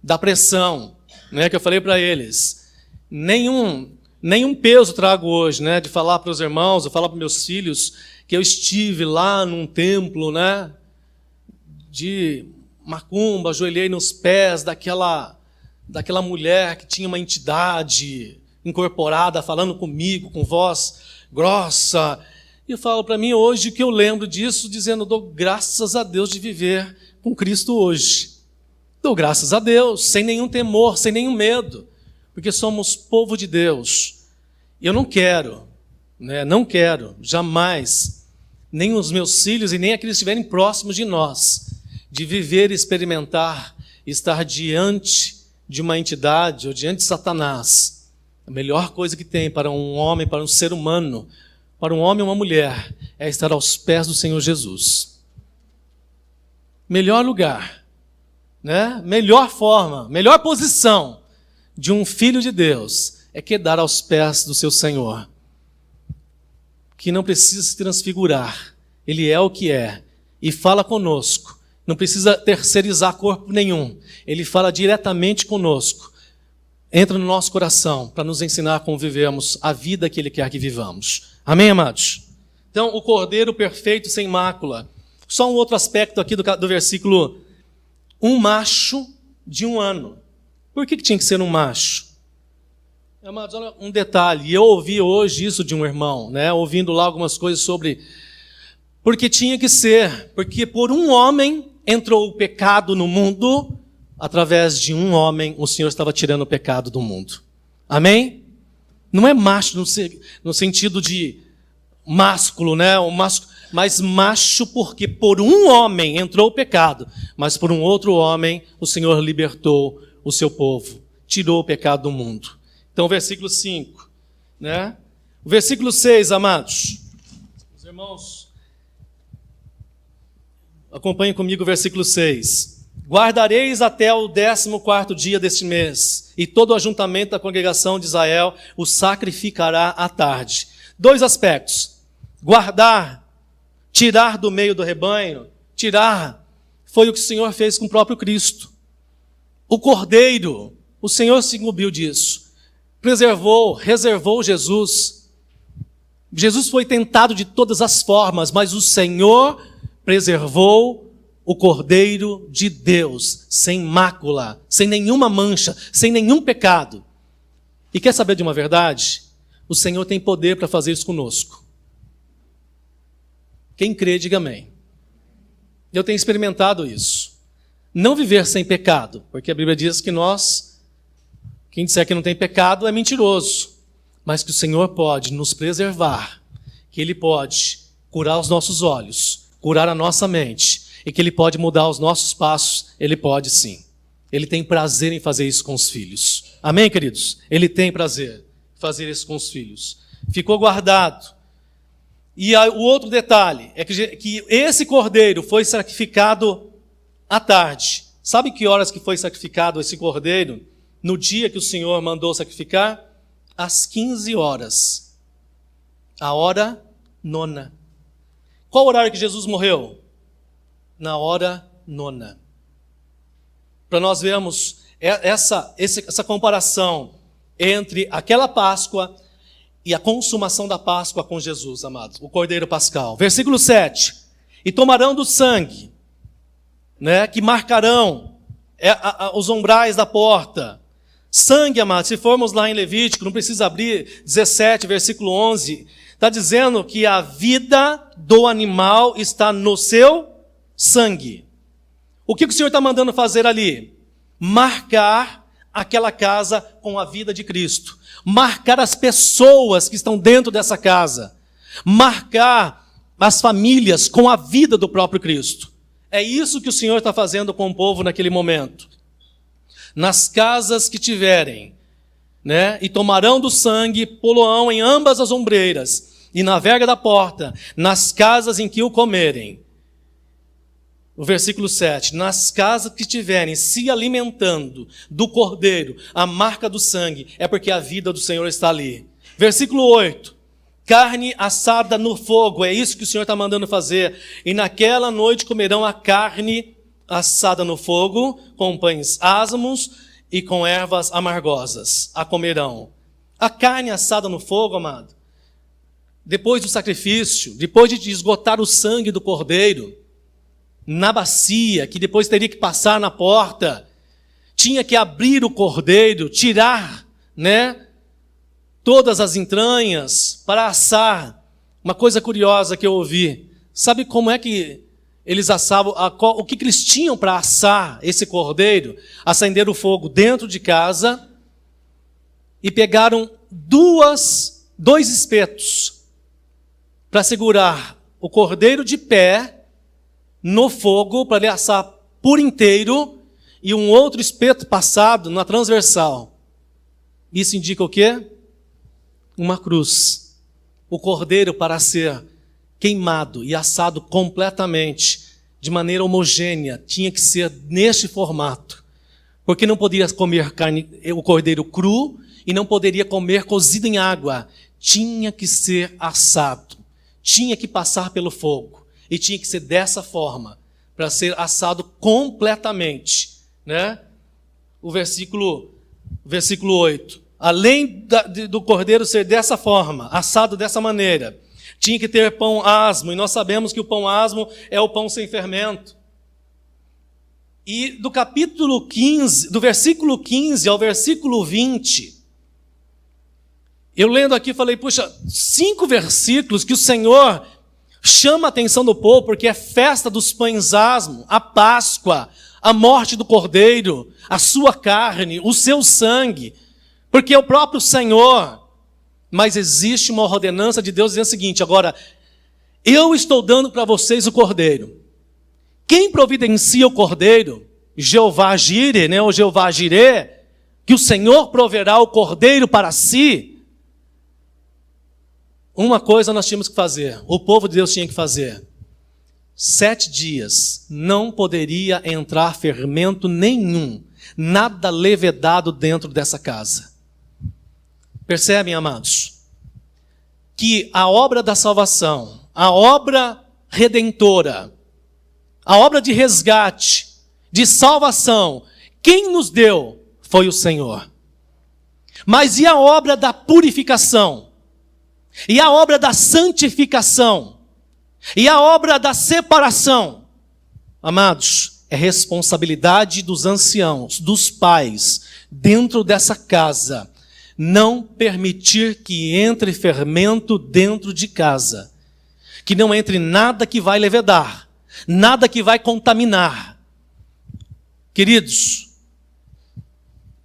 da pressão, né, que eu falei para eles. Nenhum peso trago hoje, né, de falar para os irmãos, eu falar para meus filhos que eu estive lá num templo, né, de macumba, ajoelhei nos pés daquela mulher que tinha uma entidade incorporada falando comigo com voz grossa. E eu falo para mim hoje que eu lembro disso, dizendo, dou graças a Deus de viver com Cristo hoje. Dou graças a Deus, sem nenhum temor, sem nenhum medo, porque somos povo de Deus. E eu não quero jamais, nem os meus filhos e nem aqueles que estiverem próximos de nós, de viver e experimentar, estar diante de uma entidade ou diante de Satanás. A melhor coisa que tem para um homem, para um ser humano, para um homem ou uma mulher, é estar aos pés do Senhor Jesus. Melhor lugar, né? Melhor forma, melhor posição de um filho de Deus é quedar aos pés do seu Senhor, que não precisa se transfigurar, Ele é o que é, e fala conosco, não precisa terceirizar corpo nenhum, Ele fala diretamente conosco, entra no nosso coração para nos ensinar como vivemos a vida que Ele quer que vivamos. Amém, amados? Então, o Cordeiro perfeito, sem mácula. Só um outro aspecto aqui do versículo, um macho de 1 ano. Por que tinha que ser um macho? Amados, olha um detalhe, eu ouvi hoje isso de um irmão, né, ouvindo lá algumas coisas sobre, porque tinha que ser, porque por um homem entrou o pecado no mundo, através de um homem o Senhor estava tirando o pecado do mundo. Amém? Não é macho no sentido de másculo, né, mas macho porque por um homem entrou o pecado, mas por um outro homem o Senhor libertou o seu povo, tirou o pecado do mundo. Então, versículo 5, né? O versículo 6, amados. Os irmãos, acompanhem comigo o versículo 6. Guardareis até o 14º dia deste mês, e todo o ajuntamento da congregação de Israel o sacrificará à tarde. 2 aspectos. Guardar, tirar do meio do rebanho, tirar, foi o que o Senhor fez com o próprio Cristo. O Cordeiro, o Senhor se incumbiu disso. Preservou, reservou Jesus. Jesus foi tentado de todas as formas, mas o Senhor preservou o Cordeiro de Deus, sem mácula, sem nenhuma mancha, sem nenhum pecado. E quer saber de uma verdade? O Senhor tem poder para fazer isso conosco. Quem crê, diga amém. Eu tenho experimentado isso. Não viver sem pecado, porque a Bíblia diz que quem disser que não tem pecado é mentiroso, mas que o Senhor pode nos preservar, que Ele pode curar os nossos olhos, curar a nossa mente, e que Ele pode mudar os nossos passos, Ele pode sim. Ele tem prazer em fazer isso com os filhos. Amém, queridos? Ele tem prazer em fazer isso com os filhos. Ficou guardado. E o outro detalhe é que esse cordeiro foi sacrificado à tarde. Sabe que horas que foi sacrificado esse cordeiro? No dia que o Senhor mandou sacrificar? Às 15 horas. A hora 9. Qual horário que Jesus morreu? Na hora 9. Para nós vermos essa comparação entre aquela Páscoa e a consumação da Páscoa com Jesus, amados. O Cordeiro Pascal. Versículo 7. E tomarão do sangue, né, que marcarão os umbrais da porta. Sangue, amados, se formos lá em Levítico, não precisa abrir, 17, versículo 11, está dizendo que a vida do animal está no seu sangue. O que o Senhor está mandando fazer ali? Marcar aquela casa com a vida de Cristo. Marcar as pessoas que estão dentro dessa casa. Marcar as famílias com a vida do próprio Cristo. É isso que o Senhor está fazendo com o povo naquele momento. Nas casas que tiverem, né, e tomarão do sangue, poloão em ambas as ombreiras, e na verga da porta, nas casas em que o comerem. O versículo 7, nas casas que estiverem se alimentando do cordeiro, a marca do sangue, é porque a vida do Senhor está ali. Versículo 8, carne assada no fogo, é isso que o Senhor está mandando fazer. E naquela noite comerão a carne assada no fogo, com pães asmos e com ervas amargosas, a comerão. A carne assada no fogo, amado, depois do sacrifício, depois de esgotar o sangue do cordeiro, na bacia, que depois teria que passar na porta, tinha que abrir o cordeiro, tirar, né, todas as entranhas para assar. Uma coisa curiosa que eu ouvi, sabe como é que eles assavam, o que eles tinham para assar esse cordeiro? Acenderam o fogo dentro de casa e pegaram dois espetos para segurar o cordeiro de pé no fogo, para ele assar por inteiro, e um outro espeto passado na transversal. Isso indica o quê? Uma cruz. O cordeiro para ser queimado e assado completamente, de maneira homogênea, tinha que ser neste formato. Porque não podia comer o cordeiro cru e não poderia comer cozido em água. Tinha que ser assado. Tinha que passar pelo fogo. E tinha que ser dessa forma, para ser assado completamente, né? O versículo 8. Além do cordeiro ser dessa forma, assado dessa maneira, tinha que ter pão asmo, e nós sabemos que o pão asmo é o pão sem fermento. E do capítulo 15, do versículo 15 ao versículo 20, eu lendo aqui falei, puxa, 5 versículos que o Senhor chama a atenção do povo, porque é festa dos pães asmos, a Páscoa, a morte do Cordeiro, a sua carne, o seu sangue, porque é o próprio Senhor. Mas existe uma ordenança de Deus dizendo o seguinte, agora, eu estou dando para vocês o Cordeiro. Quem providencia o Cordeiro? Jeová Jireh, né, ou Jeová Jireh, que o Senhor proverá o Cordeiro para si. Uma coisa nós tínhamos que fazer, o povo de Deus tinha que fazer. 7 dias não poderia entrar fermento nenhum, nada levedado dentro dessa casa. Percebem, amados? Que a obra da salvação, a obra redentora, a obra de resgate, de salvação, quem nos deu foi o Senhor. Mas e a obra da purificação? E a obra da santificação? E a obra da separação? Amados, é responsabilidade dos anciãos, dos pais, dentro dessa casa, não permitir que entre fermento dentro de casa. Que não entre nada que vai levedar, nada que vai contaminar. Queridos,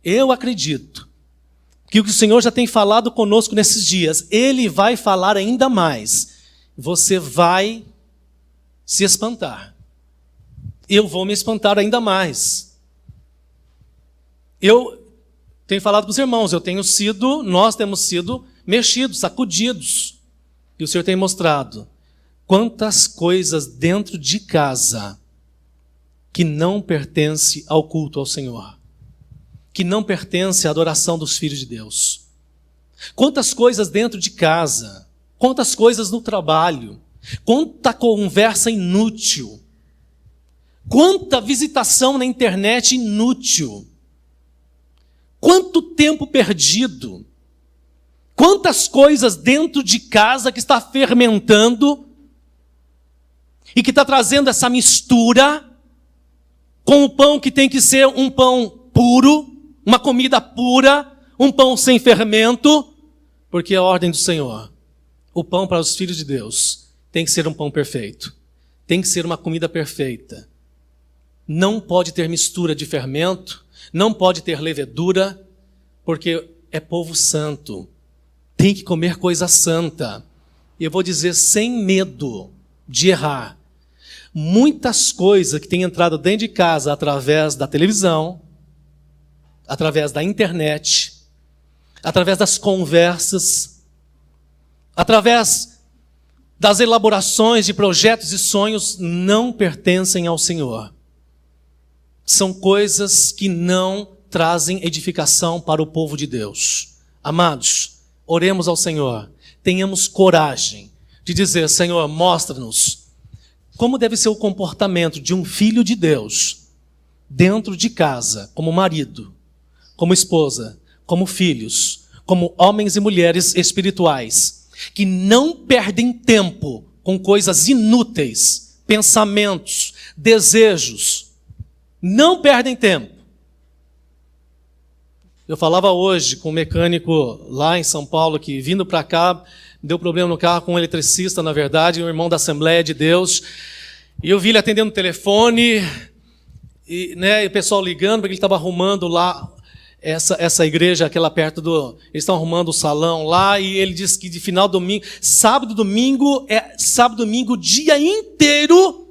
eu acredito que o que o Senhor já tem falado conosco nesses dias, Ele vai falar ainda mais. você vai se espantar. Eu vou me espantar ainda mais. Eu tenho falado para os irmãos, nós temos sido mexidos, sacudidos. E o Senhor tem mostrado quantas coisas dentro de casa que não pertence ao culto ao Senhor, que não pertence à adoração dos filhos de Deus. Quantas coisas dentro de casa, quantas coisas no trabalho, quanta conversa inútil, quanta visitação na internet inútil, quanto tempo perdido, quantas coisas dentro de casa que está fermentando e que está trazendo essa mistura com o pão que tem que ser um pão puro, uma comida pura, um pão sem fermento, porque é a ordem do Senhor. O pão para os filhos de Deus tem que ser um pão perfeito, tem que ser uma comida perfeita. Não pode ter mistura de fermento, não pode ter levedura, porque é povo santo. Tem que comer coisa santa. E eu vou dizer sem medo de errar. Muitas coisas que têm entrado dentro de casa através da televisão, através da internet, através das conversas, através das elaborações de projetos e sonhos, não pertencem ao Senhor. São coisas que não trazem edificação para o povo de Deus. Amados, oremos ao Senhor, tenhamos coragem de dizer: Senhor, mostra-nos como deve ser o comportamento de um filho de Deus dentro de casa, como marido, como esposa, como filhos, como homens e mulheres espirituais, que não perdem tempo com coisas inúteis, pensamentos, desejos, não perdem tempo. Eu falava hoje com um mecânico lá em São Paulo que, vindo para cá, deu problema no carro com um eletricista, na verdade, um irmão da Assembleia de Deus. E eu vi ele atendendo o telefone, e o pessoal ligando, porque ele estava arrumando lá essa igreja, aquela perto do... Eles estão arrumando o salão lá, e ele disse que de final domingo, sábado, domingo, o dia inteiro,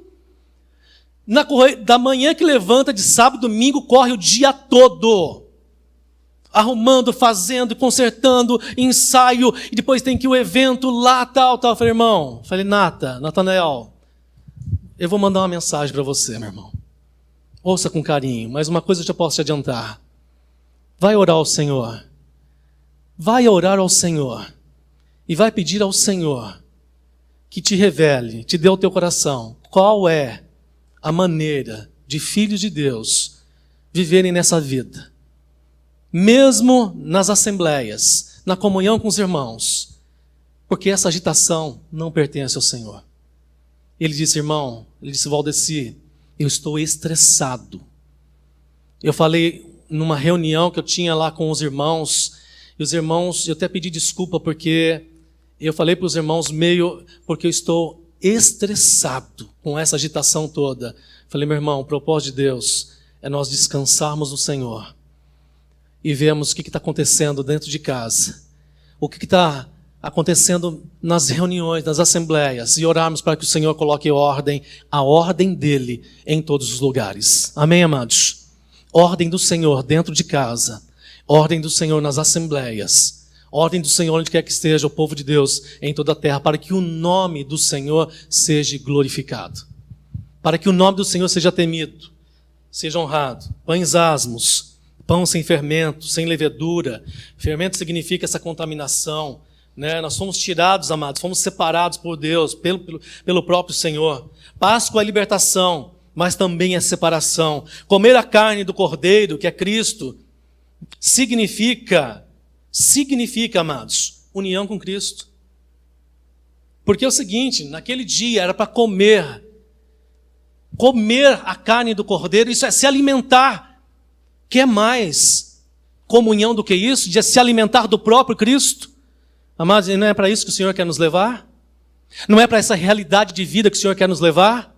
da manhã que levanta, de sábado, domingo, corre o dia todo. Arrumando, fazendo, consertando, ensaio, e depois tem que ir o evento lá, tal. Eu falei, irmão, Natanael, eu vou mandar uma mensagem para você, meu irmão. Ouça com carinho, mas uma coisa eu já posso te adiantar. Vai orar ao Senhor. Vai orar ao Senhor. E vai pedir ao Senhor que te revele, te dê o teu coração, qual é a maneira de filhos de Deus viverem nessa vida. Mesmo nas assembleias, na comunhão com os irmãos, porque essa agitação não pertence ao Senhor. Ele disse, Valdeci, eu estou estressado. Eu falei numa reunião que eu tinha lá com os irmãos, e os irmãos, eu até pedi desculpa porque eu falei para os irmãos porque eu estou estressado com essa agitação toda. Falei, meu irmão, o propósito de Deus é nós descansarmos no Senhor e vemos o que está acontecendo dentro de casa, o que está acontecendo nas reuniões, nas assembleias, e orarmos para que o Senhor coloque a ordem dele em todos os lugares. Amém, amados? Ordem do Senhor dentro de casa, ordem do Senhor nas assembleias, ordem do Senhor onde quer que esteja o povo de Deus em toda a terra, para que o nome do Senhor seja glorificado, para que o nome do Senhor seja temido, seja honrado. Pães asmos, pão sem fermento, sem levedura. Fermento significa essa contaminação, né? Nós fomos tirados, amados, fomos separados por Deus, pelo próprio Senhor. Páscoa é libertação, mas também é separação. Comer a carne do Cordeiro, que é Cristo, significa, amados, união com Cristo. Porque é o seguinte, naquele dia era para comer a carne do Cordeiro, isso é se alimentar. Quer mais comunhão do que isso? De se alimentar do próprio Cristo? Amados, não é para isso que o Senhor quer nos levar? Não é para essa realidade de vida que o Senhor quer nos levar?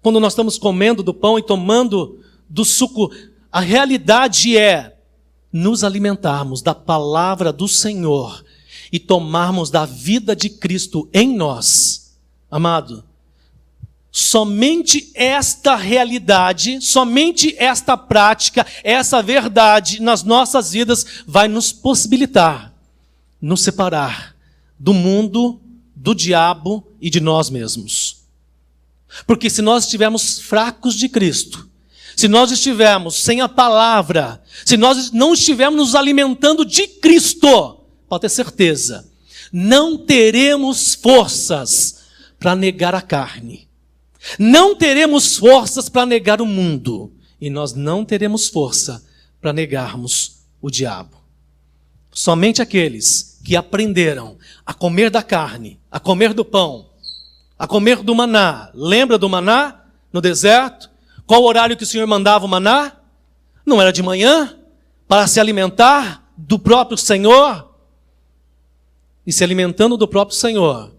Quando nós estamos comendo do pão e tomando do suco, a realidade é nos alimentarmos da palavra do Senhor e tomarmos da vida de Cristo em nós, amado, somente esta realidade, somente esta prática, essa verdade nas nossas vidas vai nos possibilitar nos separar do mundo, do diabo e de nós mesmos. Porque se nós estivermos fracos de Cristo, se nós estivermos sem a palavra, se nós não estivermos nos alimentando de Cristo, pode ter certeza, não teremos forças para negar a carne. Não teremos forças para negar o mundo. E nós não teremos força para negarmos o diabo. Somente aqueles que aprenderam a comer da carne, a comer do pão, a comer do maná. Lembra do maná no deserto? Qual o horário que o Senhor mandava o maná? Não era de manhã? Para se alimentar do próprio Senhor? E se alimentando do próprio Senhor,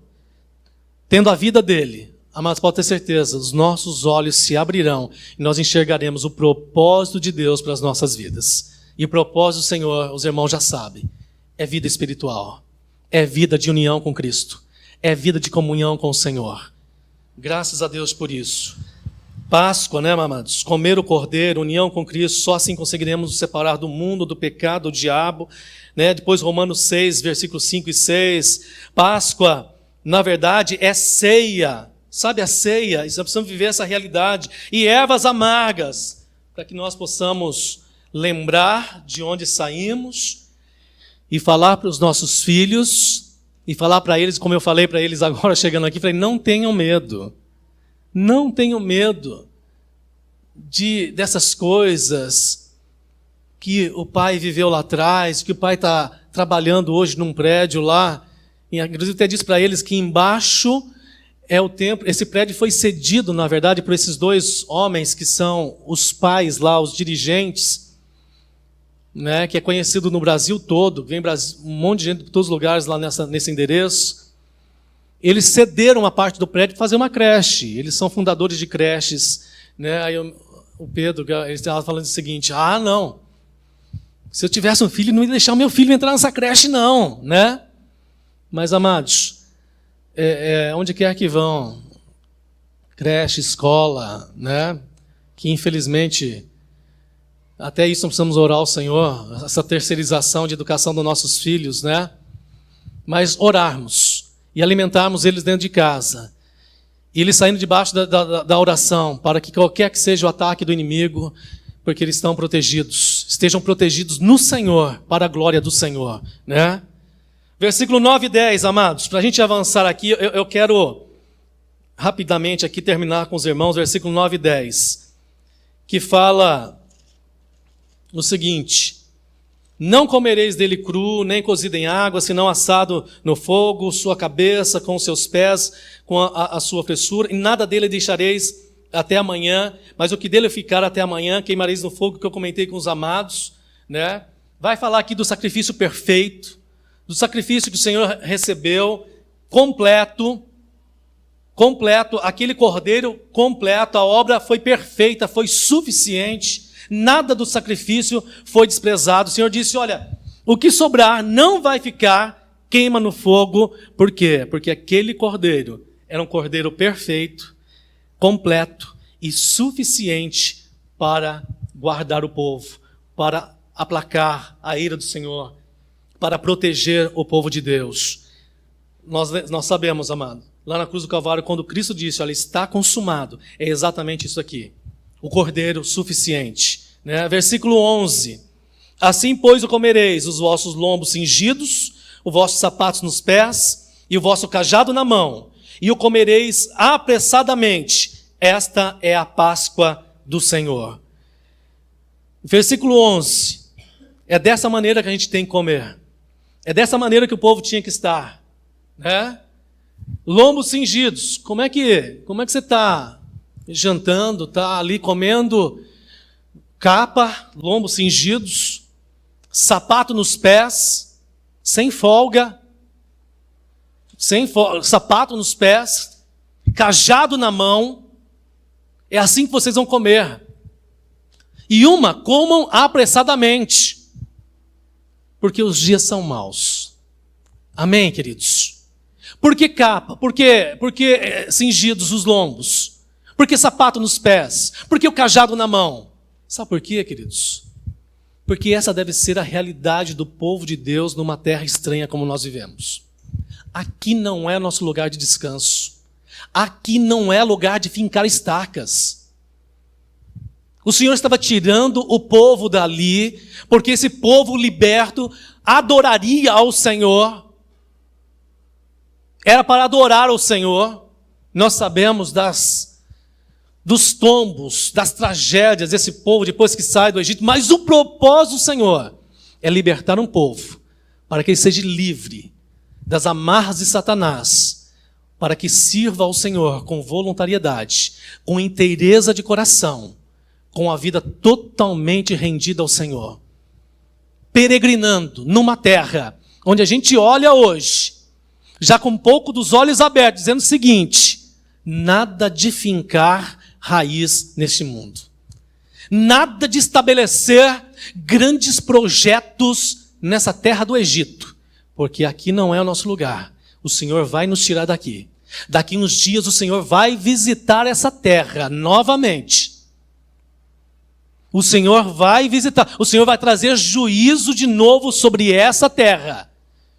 tendo a vida dele, amados, pode ter certeza, os nossos olhos se abrirão e nós enxergaremos o propósito de Deus para as nossas vidas. E o propósito do Senhor, os irmãos já sabem, é vida espiritual, é vida de união com Cristo, é vida de comunhão com o Senhor. Graças a Deus por isso. Páscoa, né, amados? Comer o cordeiro, união com Cristo, só assim conseguiremos nos separar do mundo, do pecado, do diabo, né? Depois Romanos 6, versículos 5 e 6. Páscoa, na verdade, é ceia. Sabe a ceia? Nós precisamos viver essa realidade. E ervas amargas, para que nós possamos lembrar de onde saímos e falar para os nossos filhos, e falar para eles, como eu falei para eles agora chegando aqui, falei, não tenham medo. Não tenham medo dessas coisas que o pai viveu lá atrás, que o pai está trabalhando hoje num prédio lá. Inclusive até disse para eles que embaixo é o templo. Esse prédio foi cedido, na verdade, por esses dois homens que são os pais lá, os dirigentes, né, que é conhecido no Brasil todo. Vem um monte de gente de todos os lugares lá nesse endereço. Eles cederam a parte do prédio para fazer uma creche. Eles são fundadores de creches, né? Aí o Pedro, ele estava falando o seguinte: não, se eu tivesse um filho, não ia deixar o meu filho entrar nessa creche, não, né? Mas, amados, onde quer que vão, creche, escola, né? Que infelizmente, até isso nós precisamos orar ao Senhor, essa terceirização de educação dos nossos filhos, né? Mas orarmos e alimentarmos eles dentro de casa. E eles saindo debaixo da oração, para que qualquer que seja o ataque do inimigo, porque eles estão protegidos, estejam protegidos no Senhor, para a glória do Senhor, né? Versículo 9 e 10, amados, para a gente avançar aqui, eu quero rapidamente aqui terminar com os irmãos, versículo 9 e 10, que fala o seguinte: não comereis dele cru, nem cozido em água, senão assado no fogo, sua cabeça com seus pés, com a sua fessura, e nada dele deixareis até amanhã, mas o que dele ficar até amanhã, queimareis no fogo, que eu comentei com os amados, né? Vai falar aqui do sacrifício perfeito, do sacrifício que o Senhor recebeu, completo, aquele cordeiro completo, a obra foi perfeita, foi suficiente. Nada do sacrifício foi desprezado. O Senhor disse, olha, o que sobrar não vai ficar, queima no fogo. Por quê? Porque aquele cordeiro era um cordeiro perfeito, completo e suficiente para guardar o povo, para aplacar a ira do Senhor, para proteger o povo de Deus. Nós sabemos, amado, lá na cruz do Calvário, quando Cristo disse, olha, está consumado, é exatamente isso aqui. O cordeiro suficiente, né? Versículo 11. Assim, pois, o comereis, os vossos lombos cingidos, os vossos sapatos nos pés, e o vosso cajado na mão, e o comereis apressadamente. Esta é a Páscoa do Senhor. Versículo 11. É dessa maneira que a gente tem que comer. É dessa maneira que o povo tinha que estar, né? Lombos cingidos. Como é que você está jantando, está ali comendo capa, lombos cingidos, sapato nos pés, sem folga, sapato nos pés, cajado na mão. É assim que vocês vão comer. E comam apressadamente, porque os dias são maus. Amém, queridos? Por que capa? Por que cingidos os lombos? Por que sapato nos pés? Por que o cajado na mão? Sabe por quê, queridos? Porque essa deve ser a realidade do povo de Deus numa terra estranha como nós vivemos. Aqui não é nosso lugar de descanso. Aqui não é lugar de fincar estacas. O Senhor estava tirando o povo dali, porque esse povo liberto adoraria ao Senhor. Era para adorar ao Senhor. Nós sabemos dos tombos, das tragédias desse povo depois que sai do Egito, mas o propósito do Senhor é libertar um povo, para que ele seja livre das amarras de Satanás, para que sirva ao Senhor com voluntariedade, com inteireza de coração, com a vida totalmente rendida ao Senhor, peregrinando numa terra onde a gente olha hoje, já com um pouco dos olhos abertos, dizendo o seguinte: nada de fincar raiz neste mundo, nada de estabelecer grandes projetos nessa terra do Egito, porque aqui não é o nosso lugar. O Senhor vai nos tirar daqui. Daqui uns dias o Senhor vai visitar essa terra novamente. O Senhor vai visitar, o Senhor vai trazer juízo de novo sobre essa terra,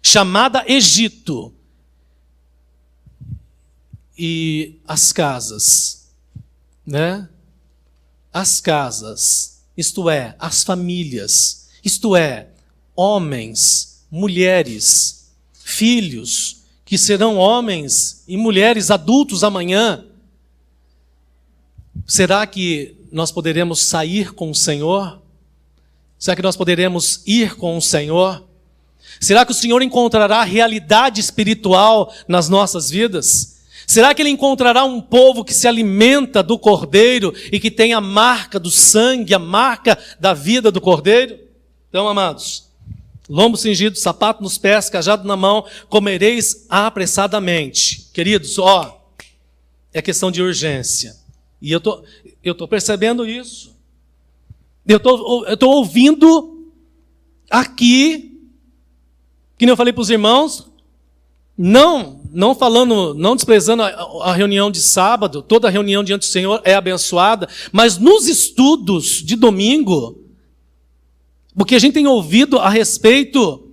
chamada Egito. E as casas, né? As casas, isto é, as famílias, isto é, homens, mulheres, filhos, que serão homens e mulheres adultos amanhã. Será que nós poderemos sair com o Senhor? Será que nós poderemos ir com o Senhor? Será que o Senhor encontrará realidade espiritual nas nossas vidas? Será que Ele encontrará um povo que se alimenta do Cordeiro e que tem a marca do sangue, a marca da vida do Cordeiro? Então, amados, lombo cingido, sapato nos pés, cajado na mão, comereis apressadamente. Queridos, é questão de urgência. E eu tô percebendo isso. Eu tô ouvindo aqui, que nem eu falei para os irmãos, não falando, não desprezando a reunião de sábado, toda reunião diante do Senhor é abençoada, mas nos estudos de domingo, porque a gente tem ouvido a respeito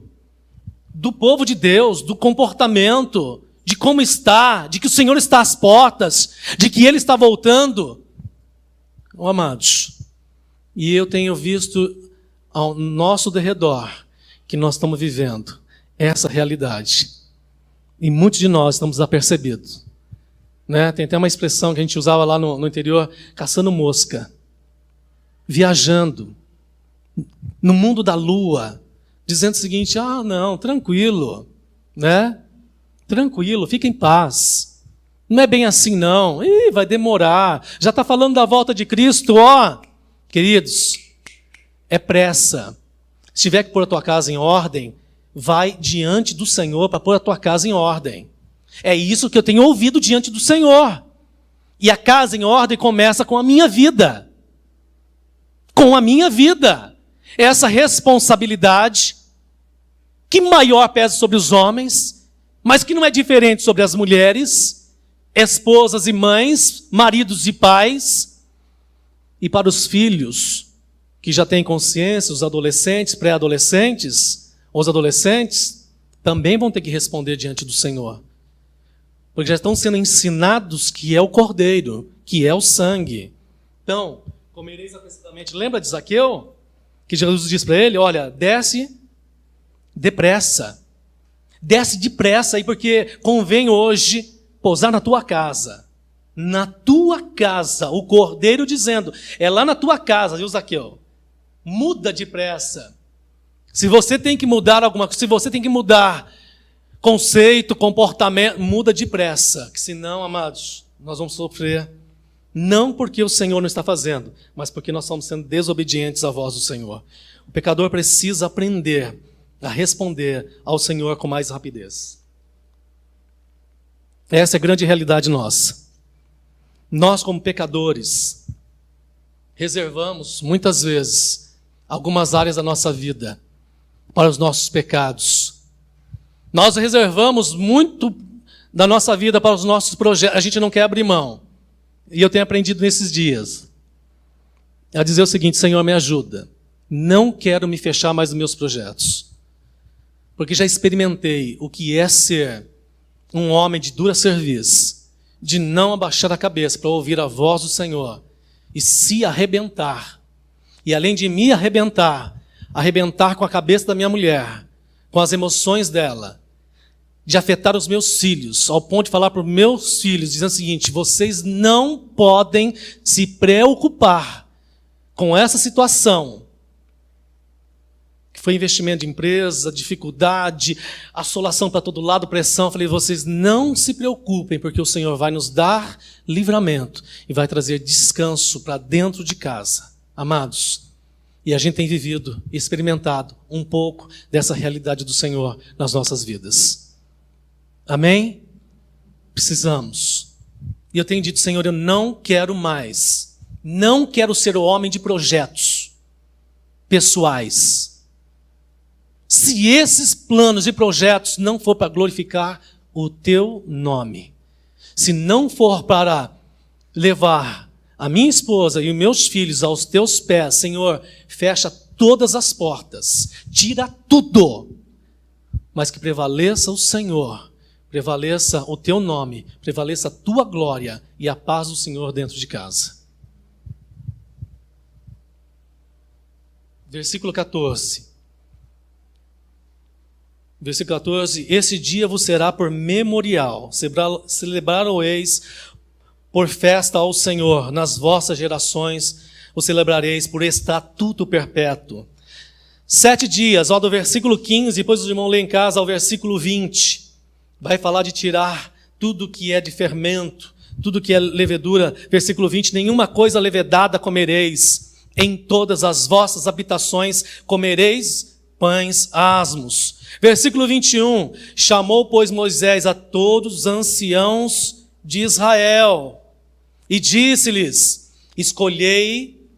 do povo de Deus, do comportamento, de como está, de que o Senhor está às portas, de que Ele está voltando. Amados, e eu tenho visto ao nosso derredor que nós estamos vivendo essa realidade. E muitos de nós estamos apercebidos. Né? Tem até uma expressão que a gente usava lá no interior, caçando mosca, viajando no mundo da lua, dizendo o seguinte: não, tranquilo, né? Tranquilo, fica em paz. Não é bem assim não, vai demorar, já está falando da volta de Cristo, Queridos, é pressa. Se tiver que pôr a tua casa em ordem, vai diante do Senhor para pôr a tua casa em ordem. É isso que eu tenho ouvido diante do Senhor. E a casa em ordem começa com a minha vida. Com a minha vida. Essa responsabilidade que maior pesa sobre os homens, mas que não é diferente sobre as mulheres, esposas e mães, maridos e pais, e para os filhos que já têm consciência, os adolescentes, pré-adolescentes, os adolescentes, também vão ter que responder diante do Senhor. Porque já estão sendo ensinados que é o Cordeiro, que é o sangue. Então, comereis apressadamente. Lembra de Zaqueu? Que Jesus diz para ele: olha, desce depressa. Desce depressa aí, porque convém hoje pousar na tua casa. Na tua casa. O Cordeiro dizendo, é lá na tua casa, viu, Zaqueu? Muda depressa. Se você tem que mudar alguma coisa, se você tem que mudar conceito, comportamento, muda depressa. Que senão, amados, nós vamos sofrer. Não porque o Senhor não está fazendo, mas porque nós estamos sendo desobedientes à voz do Senhor. O pecador precisa aprender a responder ao Senhor com mais rapidez. Essa é a grande realidade nossa. Nós, como pecadores, reservamos, muitas vezes, algumas áreas da nossa vida para os nossos pecados. Nós reservamos muito da nossa vida para os nossos projetos. A gente não quer abrir mão. E eu tenho aprendido nesses dias a dizer o seguinte: Senhor, me ajuda. Não quero me fechar mais nos meus projetos. Porque já experimentei o que é ser um homem de dura serviço, de não abaixar a cabeça para ouvir a voz do Senhor e se arrebentar. E além de me arrebentar com a cabeça da minha mulher, com as emoções dela, de afetar os meus filhos, ao ponto de falar para os meus filhos, dizendo o seguinte: vocês não podem se preocupar com essa situação, que foi investimento de empresa, dificuldade, assolação para todo lado, pressão. Eu falei: vocês não se preocupem, porque o Senhor vai nos dar livramento e vai trazer descanso para dentro de casa. Amados, e a gente tem vivido, experimentado um pouco dessa realidade do Senhor nas nossas vidas. Amém? Precisamos. E eu tenho dito: Senhor, eu não quero mais, não quero ser o homem de projetos pessoais. Se esses planos e projetos não for para glorificar o teu nome, se não for para levar a minha esposa e os meus filhos aos teus pés, Senhor, fecha todas as portas, tira tudo, mas que prevaleça o Senhor, prevaleça o teu nome, prevaleça a tua glória e a paz do Senhor dentro de casa. Versículo 14. Versículo 14: esse dia vos será por memorial, celebrar-o-eis por festa ao Senhor, nas vossas gerações o celebrareis por estatuto perpétuo. 7 dias, do versículo 15, depois os irmãos lêem em casa ao versículo 20, vai falar de tirar tudo que é de fermento, tudo que é levedura. Versículo 20: nenhuma coisa levedada comereis, em todas as vossas habitações comereis pães asmos. Versículo 21, chamou, pois, Moisés a todos os anciãos de Israel e disse-lhes: escolhei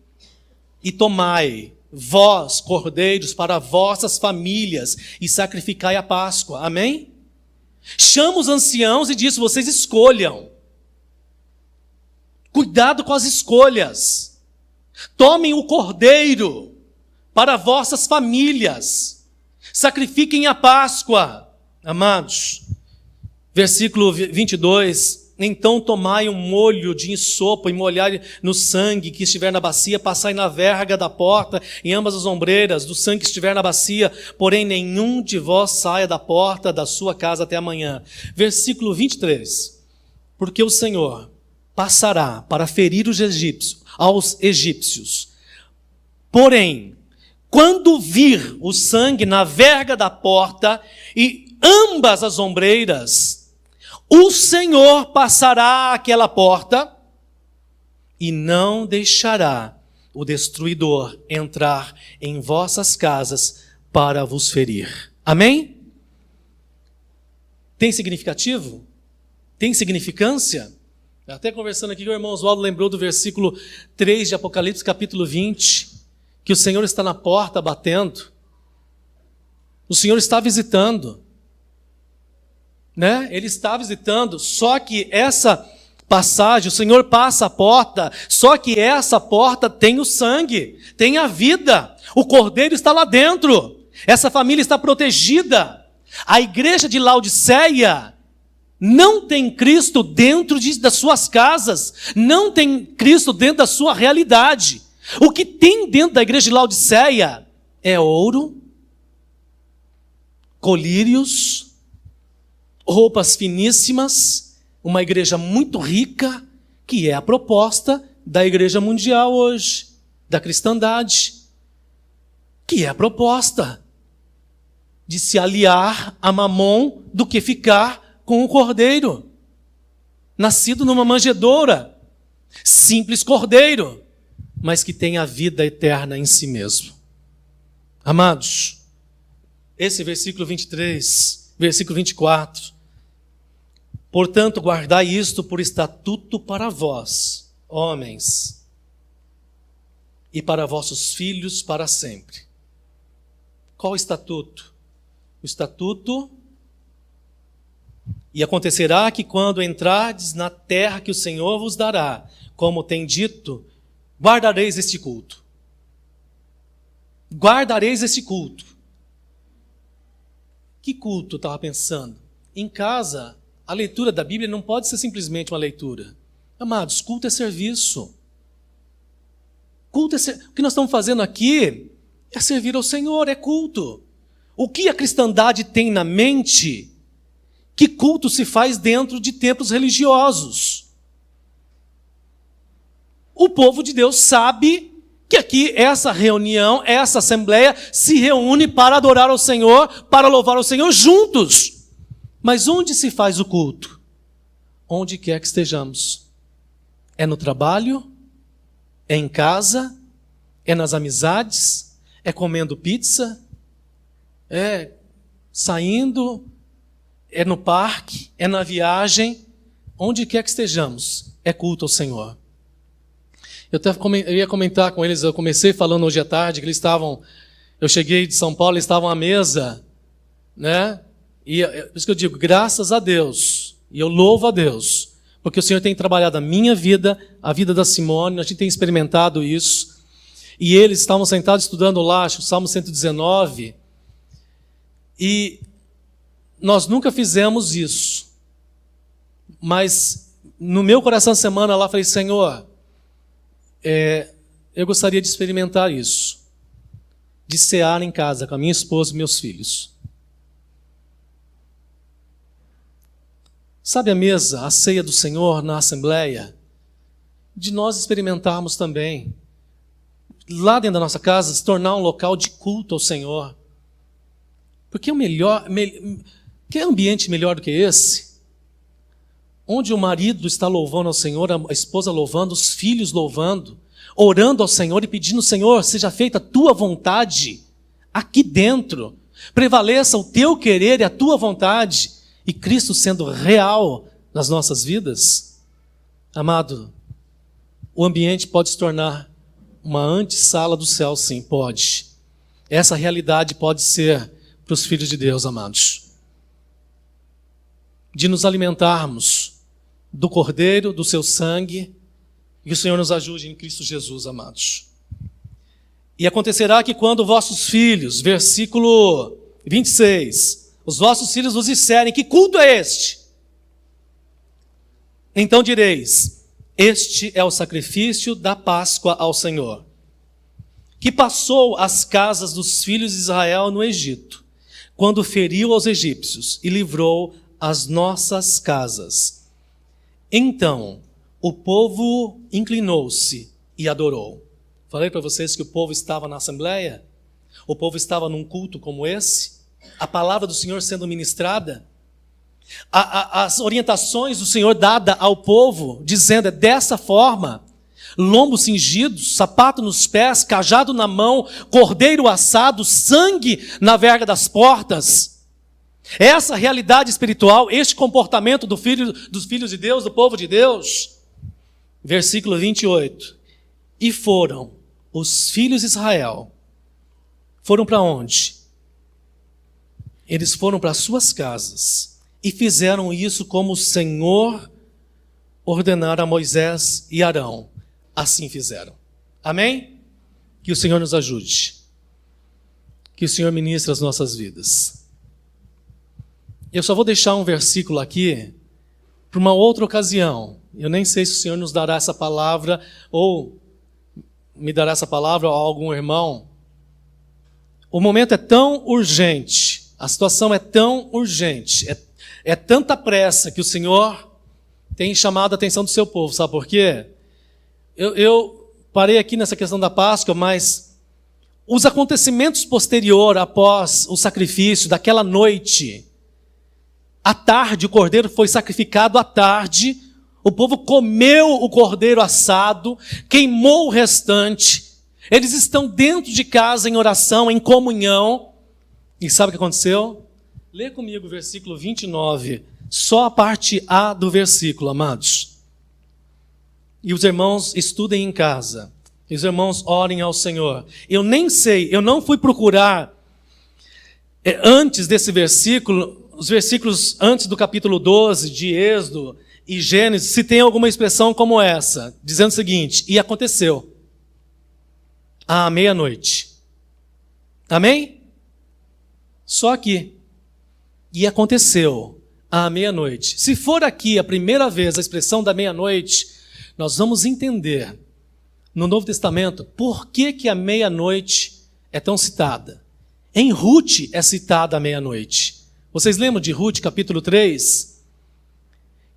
e tomai vós cordeiros para vossas famílias e sacrificai a Páscoa. Amém? Chama os anciãos e diz: vocês escolham. Cuidado com as escolhas. Tomem o cordeiro para vossas famílias. Sacrifiquem a Páscoa, amados. Versículo 22, então tomai um molho de ensopo e molhai no sangue que estiver na bacia, passai na verga da porta, em ambas as ombreiras, do sangue que estiver na bacia, porém nenhum de vós saia da porta da sua casa até amanhã. Versículo 23, porque o Senhor passará para ferir os egípcios, aos egípcios, porém, quando vir o sangue na verga da porta e ambas as ombreiras, o Senhor passará aquela porta e não deixará o destruidor entrar em vossas casas para vos ferir. Amém? Tem significativo? Tem significância? Até conversando aqui com o irmão Oswaldo, lembrou do versículo 3 de Apocalipse, capítulo 20, que o Senhor está na porta batendo. O Senhor está visitando, né? Ele está visitando, só que essa passagem, o Senhor passa a porta, só que essa porta tem o sangue, tem a vida, o cordeiro está lá dentro, essa família está protegida. A igreja de Laodiceia não tem Cristo dentro das suas casas, não tem Cristo dentro da sua realidade. O que tem dentro da igreja de Laodiceia é ouro, colírios, roupas finíssimas, uma igreja muito rica, que é a proposta da igreja mundial hoje, da cristandade, que é a proposta de se aliar a Mamon do que ficar com o cordeiro, nascido numa manjedoura, simples cordeiro, mas que tem a vida eterna em si mesmo. Amados, esse versículo 23, versículo 24, portanto, guardai isto por estatuto para vós, homens, e para vossos filhos para sempre. Qual o estatuto? O estatuto E acontecerá que quando entrardes na terra que o Senhor vos dará, como tem dito, guardareis este culto. Guardareis este culto. Que culto eu estava pensando? Em casa, a leitura da Bíblia não pode ser simplesmente uma leitura. Amados, culto é serviço. Culto é O que nós estamos fazendo aqui é servir ao Senhor, é culto. O que a cristandade tem na mente? Que culto se faz dentro de templos religiosos? O povo de Deus sabe que aqui essa reunião, essa assembleia se reúne para adorar ao Senhor, para louvar ao Senhor juntos. Mas onde se faz o culto? Onde quer que estejamos. É no trabalho? É em casa? É nas amizades? É comendo pizza? É saindo? É no parque? É na viagem? Onde quer que estejamos, é culto ao Senhor. Eu ia comentar com eles, eu comecei falando hoje à tarde que eles estavam, eu cheguei de São Paulo, eles estavam à mesa, né? E por isso que eu digo, graças a Deus, e eu louvo a Deus, porque o Senhor tem trabalhado a minha vida, a vida da Simone, a gente tem experimentado isso, e eles estavam sentados estudando lá, acho, o Salmo 119, e nós nunca fizemos isso, mas no meu coração essa semana lá, falei, Senhor, eu gostaria de experimentar isso, de cear em casa com a minha esposa e meus filhos. Sabe a mesa, a ceia do Senhor na Assembleia? De nós experimentarmos também, lá dentro da nossa casa, se tornar um local de culto ao Senhor. Porque que ambiente melhor do que esse? Onde o marido está louvando ao Senhor, a esposa louvando, os filhos louvando, orando ao Senhor e pedindo, Senhor, seja feita a tua vontade aqui dentro. Prevaleça o teu querer e a tua vontade. E Cristo sendo real nas nossas vidas. Amado, o ambiente pode se tornar uma antessala do céu, sim, pode. Essa realidade pode ser para os filhos de Deus, amados. De nos alimentarmos do Cordeiro, do seu sangue, e que o Senhor nos ajude em Cristo Jesus, amados. E acontecerá que quando vossos filhos, versículo 26, os vossos filhos vos disserem, que culto é este? Então direis, este é o sacrifício da Páscoa ao Senhor, que passou as casas dos filhos de Israel no Egito, quando feriu aos egípcios e livrou as nossas casas. Então, o povo inclinou-se e adorou. Falei para vocês que o povo estava na Assembleia? O povo estava num culto como esse? A palavra do Senhor sendo ministrada? As orientações do Senhor dada ao povo, dizendo, é dessa forma, lombo cingido, sapato nos pés, cajado na mão, cordeiro assado, sangue na verga das portas. Essa realidade espiritual, este comportamento dos filhos de Deus, do povo de Deus. Versículo 28. E foram os filhos de Israel. Foram para onde? Eles foram para suas casas e fizeram isso como o Senhor ordenara a Moisés e Arão. Assim fizeram. Amém? Que o Senhor nos ajude. Que o Senhor ministre as nossas vidas. Eu só vou deixar um versículo aqui para uma outra ocasião. Eu nem sei se o Senhor nos dará essa palavra ou me dará essa palavra a algum irmão. O momento é tão urgente, a situação é tão urgente, é tanta pressa que o Senhor tem chamado a atenção do seu povo. Sabe por quê? Eu parei aqui nessa questão da Páscoa, mas os acontecimentos posteriores após o sacrifício daquela noite, à tarde, o cordeiro foi sacrificado à tarde, o povo comeu o cordeiro assado, queimou o restante, eles estão dentro de casa em oração, em comunhão, e sabe o que aconteceu? Lê comigo o versículo 29, só a parte A do versículo, amados. E os irmãos estudem em casa, e os irmãos orem ao Senhor. Eu nem sei, eu não fui procurar antes desse versículo, os versículos antes do capítulo 12 de Êxodo e Gênesis, se tem alguma expressão como essa, dizendo o seguinte: e aconteceu à meia-noite. Amém? Só aqui. E aconteceu à meia-noite. Se for aqui a primeira vez a expressão da meia-noite, nós vamos entender no Novo Testamento por que a meia-noite é tão citada. Em Ruth é citada a meia-noite. Vocês lembram de Ruth, capítulo 3?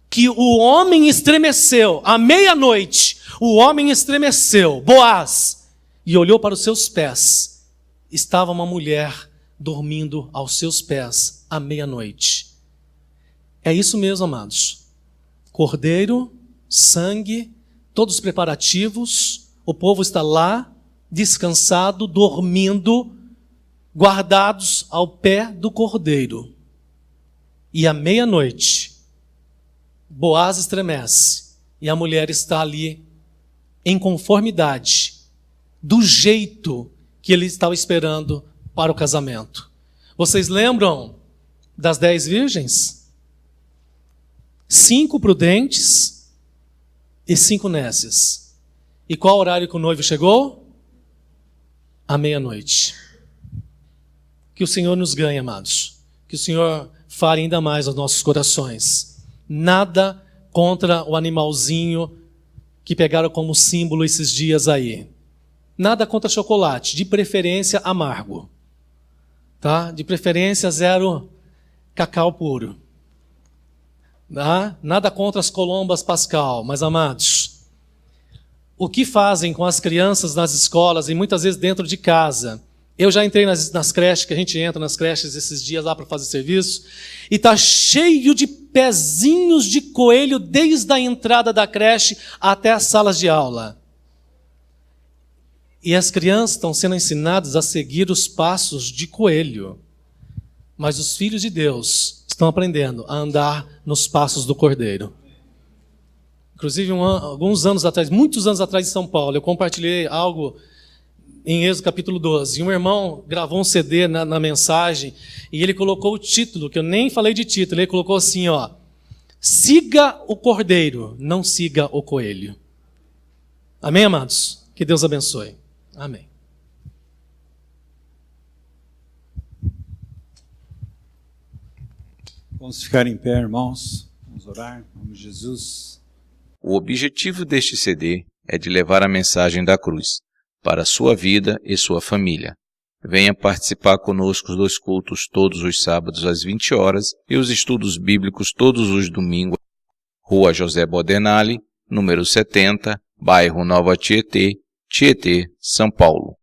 Que o homem estremeceu, à meia-noite, o homem estremeceu, Boaz, e olhou para os seus pés. Estava uma mulher dormindo aos seus pés à meia-noite. É isso mesmo, amados. Cordeiro, sangue, todos os preparativos, o povo está lá, descansado, dormindo, guardados ao pé do cordeiro. E à meia-noite, Boaz estremece, e a mulher está ali em conformidade, do jeito que ele estava esperando para o casamento. Vocês lembram das 10 virgens? 5 prudentes e 5 nécias. E qual horário que o noivo chegou? À meia-noite. Que o Senhor nos ganhe, amados. Que o Senhor fale ainda mais aos nossos corações. Nada contra o animalzinho que pegaram como símbolo esses dias aí. Nada contra chocolate, de preferência amargo. Tá? De preferência 0 cacau puro. Tá? Nada contra as colombas Pascal, mas amados, o que fazem com as crianças nas escolas e muitas vezes dentro de casa? Eu já entrei nas creches, que a gente entra nas creches esses dias lá para fazer serviço, e está cheio de pezinhos de coelho desde a entrada da creche até as salas de aula. E as crianças estão sendo ensinadas a seguir os passos de coelho. Mas os filhos de Deus estão aprendendo a andar nos passos do Cordeiro. Inclusive, alguns anos atrás, muitos anos atrás em São Paulo, eu compartilhei algo em Êxodo capítulo 12. E um irmão gravou um CD na mensagem e ele colocou o título, que eu nem falei de título, ele colocou assim, ó: siga o Cordeiro, não siga o coelho. Amém, amados? Que Deus abençoe. Amém. Vamos ficar em pé, irmãos. Vamos orar. Em nome de Jesus. O objetivo deste CD é de levar a mensagem da cruz para a sua vida e sua família. Venha participar conosco dos cultos todos os sábados às 20 horas e os estudos bíblicos todos os domingos. Rua José Bodenali, número 70, bairro Nova Tietê, Tietê, São Paulo.